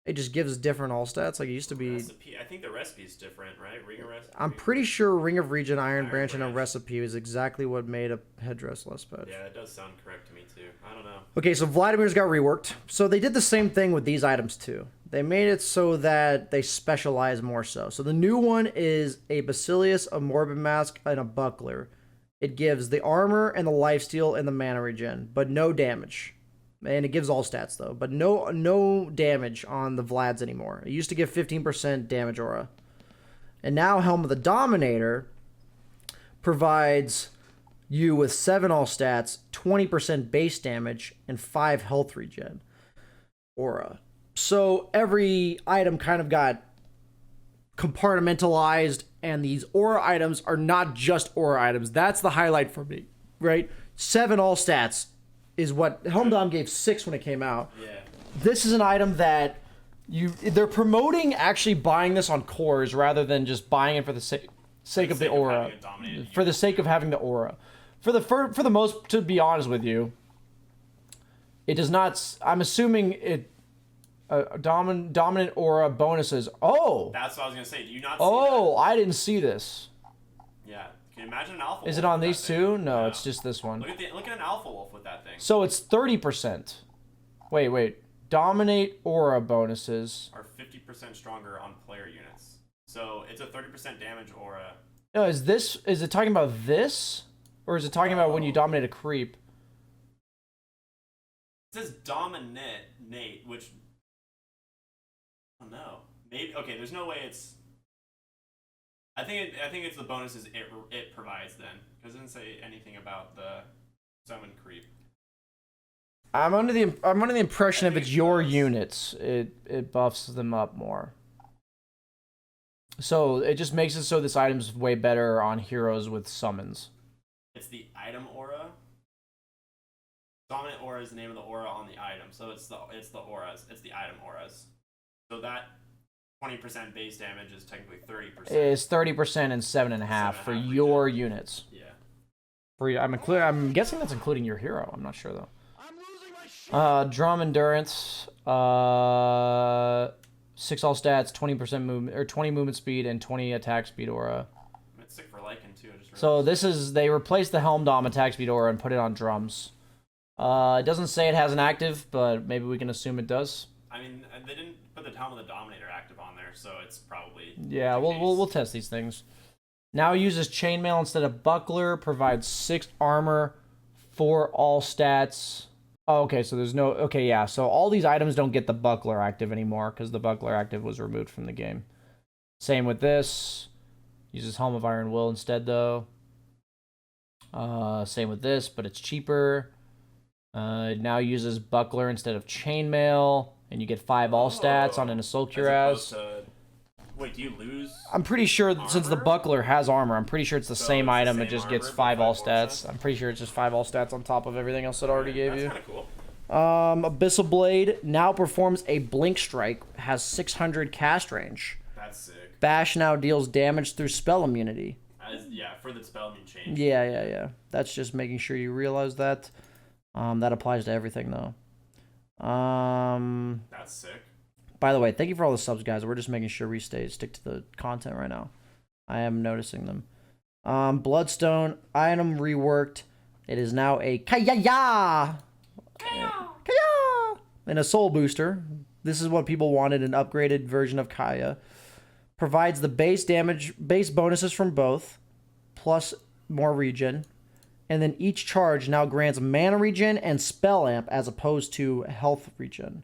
It just gives different all stats. Like it used to be. Recipe. I think the recipe is different, right? Ring of Recipe. I'm pretty sure Ring of Regen, Iron Branch, and a recipe is exactly what made a headdress less patch. Yeah, that does sound correct to me too. I don't know. Okay, so Vladimir's got reworked. So they did the same thing with these items too. They made it so that they specialize more so. So the new one is a Basilius, a Morbid Mask, and a Buckler. It gives the armor and the lifesteal and the mana regen, but no damage. And it gives all stats though, but no damage on the Vlads anymore. It used to give 15% damage aura. And now Helm of the Dominator provides you with 7 all stats, 20% base damage, and 5 health regen aura. So every item kind of got compartmentalized, and these aura items are not just aura items. That's the highlight for me, right? 7 all stats is what Helmdom gave 6 when it came out. Yeah. This is an item that they're promoting actually buying this on cores rather than just buying it for the sake of the aura. For the sake of having the aura. For the most, to be honest with you, it does not. I'm assuming it. Dominant aura bonuses. Oh. That's what I was gonna say. Do you not? Oh, I didn't see this. Yeah. Can you imagine an alpha? Is it on these two? No, it's just this one. Look at an alpha wolf with that thing. So it's 30%. Wait. Dominate aura bonuses are 50% stronger on player units. So it's a 30% damage aura. No, is it talking about this? Or is it talking about when you dominate a creep? It says dominate, which I don't know. Maybe okay, there's no way it's I think it's the bonuses it provides then. Because it doesn't say anything about the summon creep. I'm under the impression if it's your units, it buffs them up more. So it just makes it so this item's way better on heroes with summons. It's the item aura. Dominant aura is the name of the aura on the item, so it's the auras. It's the item auras. So that 20% base damage is technically 30%. It's 30% and 7.5 for your units. Yeah. I'm guessing that's including your hero. I'm not sure though. Drum endurance, 6 all stats, 20% movement or 20 movement speed and 20 attack speed aura. It's sick for Lycan too. So they replaced the Helm Dom attack speed aura and put it on drums. It doesn't say it has an active, but maybe we can assume it does. I mean, they didn't put the Helm of the Dominator active on there, so it's probably yeah. We'll test these things. Now uses chainmail instead of buckler. Provides 6 armor, 4 all stats. Oh, okay, so there's no... Okay, yeah, so all these items don't get the buckler active anymore because the buckler active was removed from the game. Same with this. Uses Helm of Iron Will instead, though. Same with this, but it's cheaper. It now uses buckler instead of chainmail. and you get 5 all stats on an assault cuirass. Wait, do you lose? I'm pretty sure since the armor? buckler has armor, I'm pretty sure it's the same it's the item. It same just gets armor, but 5 all 5 more stats. I'm pretty sure it's just 5 all stats on top of everything else it already gave That's you. kind of cool. Abyssal Blade now performs a blink strike, has 600 cast range. That's sick. Bash now deals damage through spell immunity. Yeah, for the spell immune change. Yeah. That's just making sure you realize that. That applies to everything though. That's sick. By the way, thank you for all the subs, guys. We're just making sure we stick to the content right now. I am noticing them. Bloodstone item reworked. It is now a Kaya and a soul booster. This is what people wanted, an upgraded version of Kaya. Provides the base bonuses from both, plus more regen. And then each charge now grants mana regen and spell amp as opposed to health regen.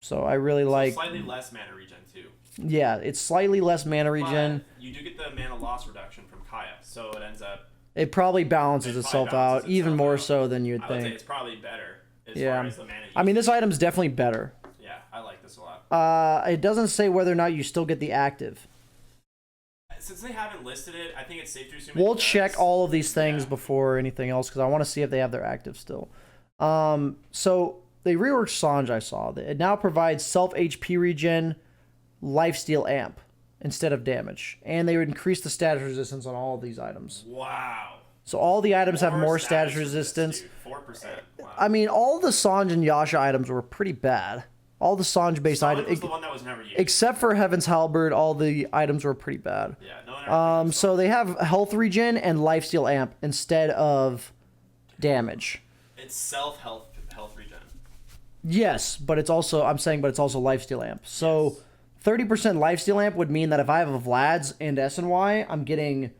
So I really like... Slightly less mana regen too. Yeah, it's slightly less mana regen. But you do get the mana loss reduction from Kaya, so it ends up... It probably balances itself out, even more so than you'd I would say think. it's probably better as Yeah. far as the mana I mean, this item's definitely better. Yeah, I like this a lot. It doesn't say whether or not you still get the active. Since they haven't listed it, I think it's safe to assume We'll it does. check all of these things Yeah. before anything else, because I want to see if they have their active still. So they reworked Sange, I saw. It now provides self HP regen, lifesteal amp instead of damage. And they would increase the status resistance on all of these items. Wow. So all the items have more status resistance. 4%. Wow. I mean, all the Sange and Yasha items were pretty bad. All the Sange-based Solid items, was the one that was never used. except for Heaven's Halberd, all the items were pretty bad. Yeah, no one ever used So they have health regen and lifesteal amp instead of damage. it's self-health regen. Yes, but it's also but it's also lifesteal amp. So 30% lifesteal amp would mean that if I have a Vlad's and SNY, I'm getting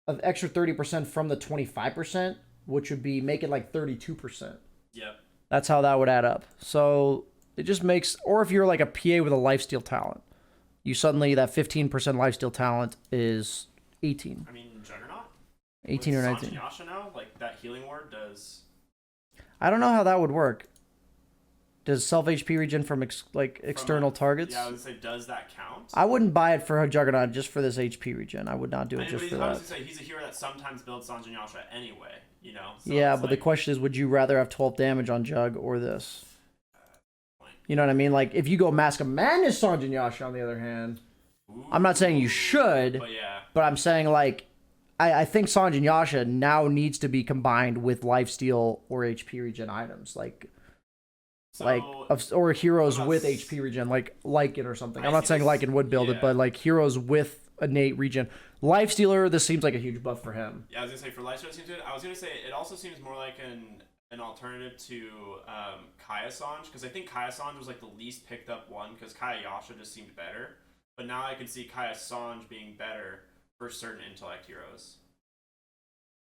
an extra 30% from the 25%, which would make it like 32%. Yep. That's how that would add up. So it just makes, or if you're like a PA with a lifesteal talent, you suddenly, that 15% lifesteal talent is 18. I mean, Juggernaut? 18 or With 19. Sange and Yasha now, like that healing ward does... I don't know how that would work. Does self HP regen from external targets? Yeah, I would say, does that count? I wouldn't buy it for Juggernaut just for this HP regen. I would not do it just for I was that. gonna say, he's a hero that sometimes builds Sange and Yasha anyway, you know? So Yeah, it's but the like, question is, would you rather have 12 damage on Jug or this? You know what I mean? Like, if you go Mask of Madness Sange and Yasha, on the other hand, I'm not saying you should, But yeah. but I'm saying, like, I think Sange and Yasha now needs to be combined with lifesteal or HP regen items, or heroes with HP regen, like Lycan or something. I'm not saying Lycan would build it, but like heroes with innate regen. Lifestealer, this seems like a huge buff for him. Yeah, I was gonna say for Lifestealer, it seems good. I was gonna say it also seems more like an alternative to Kaya Sange, because I think Kaya Sange was like the least picked up one, because Kaya Yasha just seemed better. But now I can see Kaya Sange being better for certain intellect heroes.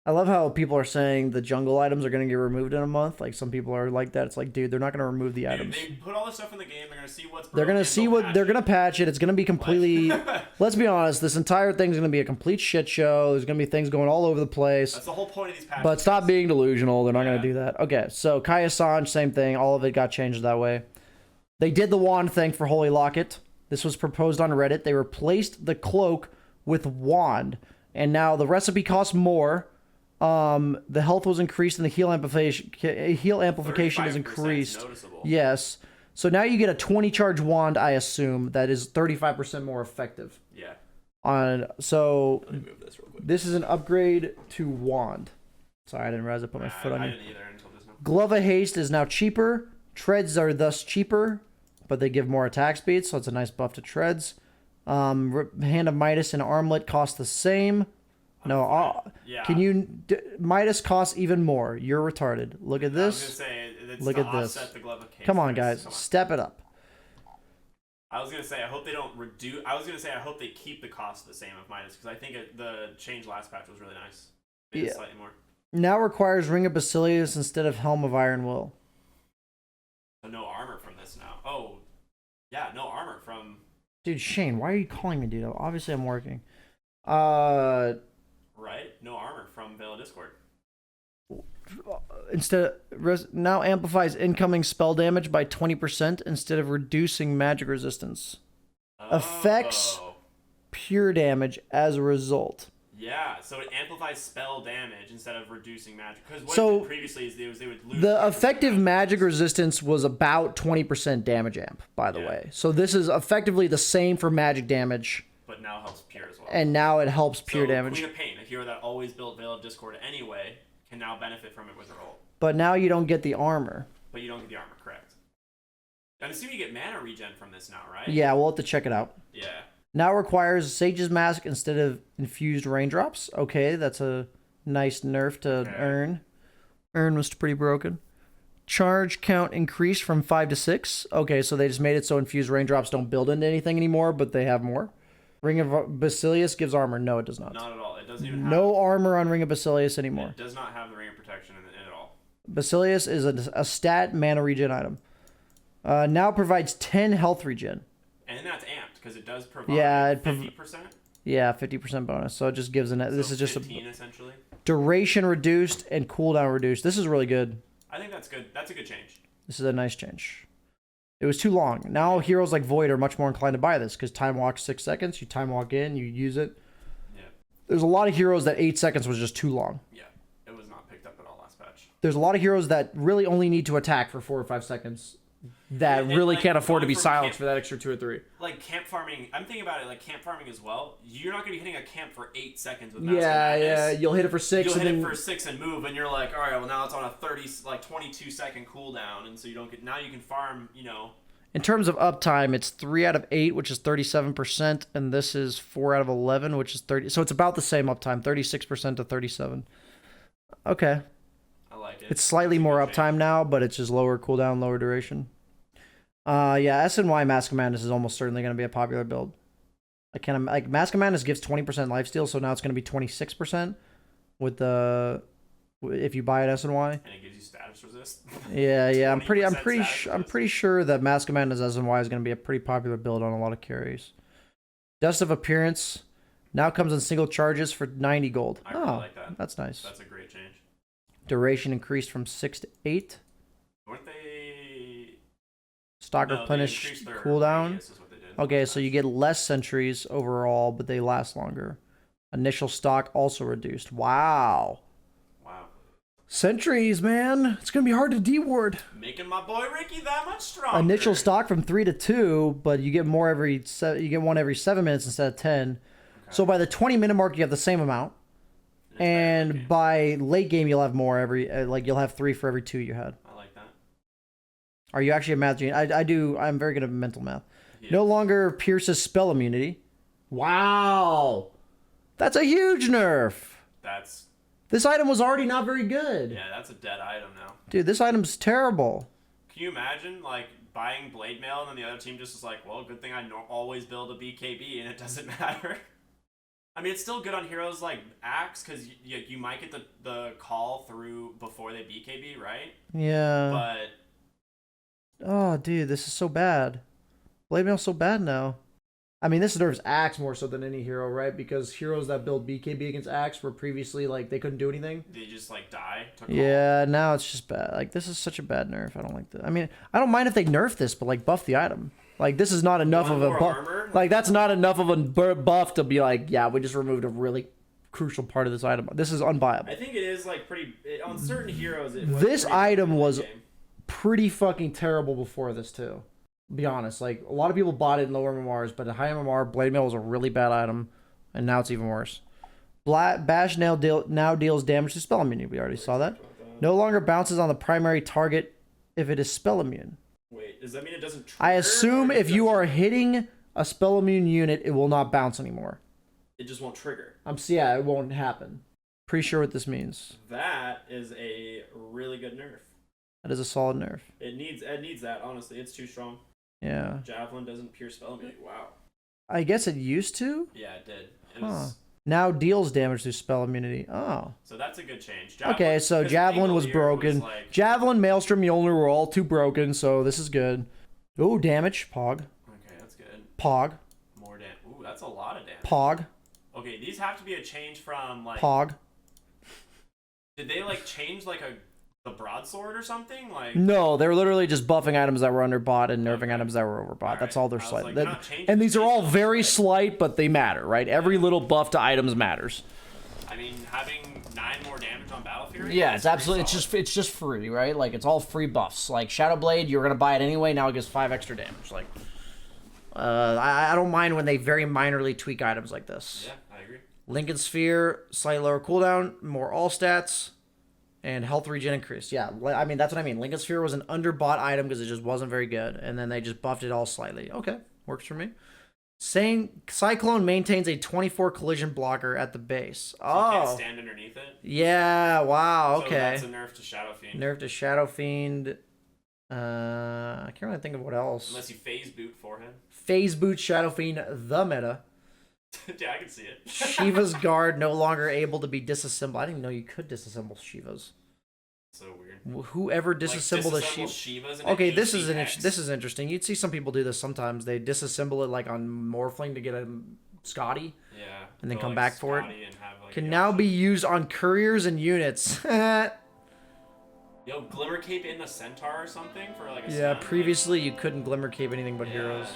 I love how people are saying the jungle items are going to get removed in a month. Like, some people are like that. It's like, dude, they're not going to remove the items. They put all this stuff in the game. They're going to see what's broken. They're going to see what they're going to patch it. It's going to be completely. Let's be honest. This entire thing's going to be a complete shit show. There's going to be things going all over the place. That's the whole point of these patches. But stop being delusional. They're not going to do that. Okay, so Kaya Sange, same thing. All of it got changed that way. They did the wand thing for Holy Locket. This was proposed on Reddit. They replaced the cloak with wand, and now the recipe costs more. The health was increased and the heal amplification is increased. Noticeable. Yes. So now you get a 20 charge wand, I assume, that is 35% more effective. Yeah. So Let me move this real quick. this is an upgrade to wand. Sorry, I didn't realize I put my foot on I you. didn't either until just now. Glove of Haste is now cheaper. Treads are thus cheaper, but they give more attack speed, so it's a nice buff to treads. Hand of Midas and Armlet cost the same. No, Yeah. can you... Midas costs even more. You're retarded. Look at I was this. gonna say, it's Look to at this. offset the glove of case Come on, price. guys. Come on. Step it up. I was gonna say, I hope they don't reduce. I was gonna say, I hope they keep the cost the same of Midas, because I think the change last patch was really nice. Made it Yeah. slightly more. Now requires Ring of Basilius instead of Helm of Iron Will. So no armor from this now. Oh, yeah, no armor from. Dude, Shane, why are you calling me, dude? Obviously, I'm working. Right? No armor from Veil of Discord. now amplifies incoming spell damage by 20% instead of reducing magic resistance. Affects Oh. pure damage as a result. Yeah, so it amplifies spell damage instead of reducing magic. Because what So, it did previously is they would lose The effective magic resistance was about 20% damage amp, by the Yeah. way. So this is effectively the same for magic damage, but now helps pure as well. and now it helps pure so damage. Queen of Pain, a hero that always built Veil of Discord anyway, can now benefit from it with her ult. But now you don't get the armor. But you don't get the armor, correct. I'm assuming you get mana regen from this now, right? Yeah, we'll have to check it out. Yeah. Now requires Sage's Mask instead of infused raindrops. Okay, that's a nice nerf to earn. Earn was pretty broken. Charge count increased from 5 to 6. Okay, so they just made it so infused raindrops don't build into anything anymore, but they have more. Ring of Basilius gives armor. No, it does not. Not at all. It doesn't even have... No armor on Ring of Basilius anymore. It does not have the ring of protection in it at all. Basilius is a stat mana regen item. Now provides 10 health regen. And that's amped, because it does provide Yeah, 50%. Yeah, 50% bonus. So it just gives an. This So is just 15, essentially. duration reduced and cooldown reduced. This is really good. I think that's good. That's a good change. This is a nice change. It was too long. Now heroes like Void are much more inclined to buy this because time walk 6 seconds. You time walk in, you use it. Yeah. There's a lot of heroes that 8 seconds was just too long. Yeah. It was not picked up at all last patch. There's a lot of heroes that really only need to attack for 4 or 5 seconds. That And, really like, can't afford to going be from silenced camp- for that extra 2 or 3. Like camp farming, I'm thinking about it like camp farming as well. You're not gonna be hitting a camp for 8 seconds with Mask of Madness. You'll hit it for 6 You'll and hit then it for 6 and move, and you're like, all right, well now it's on a 22-second cooldown, and so you don't get. Now you can farm, you know. in terms of uptime, it's 3 out of 8, which is 37%, and this is 4 out of 11, which is 30. So it's about the same uptime, 36% to 37. Okay. I like it. It's slightly It's a more good uptime change. now, but it's just lower cooldown, lower duration. Yeah, SNY Mask of Madness is almost certainly going to be a popular build. I can't like Mask of Madness gives 20% lifesteal, so now it's going to be 26% with the if you buy it SNY. And it gives you status resist. Yeah. I'm 20% pretty sure that Mask of Madness SNY is going to be a pretty popular build on a lot of carries. Dust of Appearance now comes in single charges for 90 gold. I really like that. That's nice. That's a great change. Duration increased from 6 to 8. Weren't they? Stock No, they replenish increased their cooldown. radius is what they did. Okay, so you get less sentries overall, but they last longer. Initial stock also reduced. Wow. Wow. Sentries, man. It's going to be hard to deward. Making my boy Ricky that much stronger. Initial stock from 3 to 2, but you get more you get one every 7 minutes instead of 10. Okay. So by the 20-minute mark, you have the same amount. It's better than And by late game, you'll have more every, like you'll have 3 for every 2 you had. I like that. Are you actually a math genius? I'm very good at mental math. Yes. No longer pierces spell immunity. Wow. That's a huge nerf. That's This item was already not very good. yeah, that's a dead item now. Dude, this item's terrible. Can you imagine like buying blade mail and then the other team just is like, well, good thing I always build a BKB and it doesn't matter. I mean, it's still good on heroes like Axe because you might get the call through before they BKB, right? Yeah. But Oh, dude, this is so bad. Blade Mail's so bad now. I mean, this nerfs Axe more so than any hero, right? Because heroes that build BKB against Axe were previously, like, they couldn't do anything. they just like die to call. Yeah, now it's just bad. Like, this is such a bad nerf. I don't like that. I mean, I don't mind if they nerf this, but, like, buff the item. Like, this is not enough Want of a more buff. armor? Like, that's not enough of a buff to be like, yeah, we just removed a really crucial part of this item. This is unviable. I think it is like pretty on certain heroes. It was This pretty item good was late game. pretty fucking terrible before this too. Be honest, like a lot of people bought it in lower MMRs, but at high MMR, Blade Mail was a really bad item, and now it's even worse. Bash now deals damage to spell immunity. We already saw that. No longer bounces on the primary target if it is spell immune. Wait, does that mean it doesn't? I trigger, assume or it if you doesn't- are hitting a spell immune unit, it will not bounce anymore. it just won't trigger. Yeah, it won't happen. Pretty sure what this means. That is a really good nerf. That is a solid nerf. It needs that. Honestly, it's too strong. Yeah. Javelin doesn't pierce spell immunity. Wow. I guess it used to. Yeah, it did. It Huh. was, Now deals damage through spell immunity. Oh. so that's a good change. Okay, so 'cause Javelin was Pingolier broken. like- Javelin, Maelstrom, Mjolnir were all too broken, so this is good. Ooh, damage. Pog. okay, that's good. Pog. More damage. Ooh, that's a lot of damage. Pog. Okay, these have to be a change from like Pog. Did they like change like the broadsword or something? Like No, they're literally just buffing items that were underbought and nerfing items that were overbought. That's all they're I was slight. like, that- they're not changing and these are all things, very like- slight, but they matter, right? Every little buff to items matters. I mean, having 9 more damage on Battle Fury. Yeah, that's it's absolutely. pretty It's just free, right? Like it's all free buffs. Like Shadow Blade, you're gonna buy it anyway. Now it gives 5 extra damage. Like, I don't mind when they very minorly tweak items like this. solid. Yeah, I agree. Lincoln Sphere, slightly lower cooldown, more all stats, and health regen increase. Yeah, I mean that's what I mean. Lincoln Sphere was an underbought item because it just wasn't very good, and then they just buffed it all slightly. Okay, works for me. Saying Cyclone maintains a 24 collision blocker at the base. So you can't Oh, stand underneath it. yeah. Wow. So Okay. that's a nerf to Shadow Fiend. Nerf to Shadow Fiend. I can't really think of what else. Unless you phase boot for him. Phase boot Shadow Fiend, the meta. Yeah, I can see it. Shiva's guard no longer able to be disassembled. I didn't even know you could disassemble Shivas. So weird. Whoever disassembled a Shiva. Shivas in Okay, an this is ACX. this is interesting. You'd see some people do this sometimes. They disassemble it like on Morphling to get a Scotty, Yeah. and then go, come like, back for it. Scotty and have, like, can the now option. be used on couriers and units. Yo, Glimmer Cape in a Centaur or something for like a Yeah, stun, previously you couldn't Glimmer Cape anything but Yeah. heroes.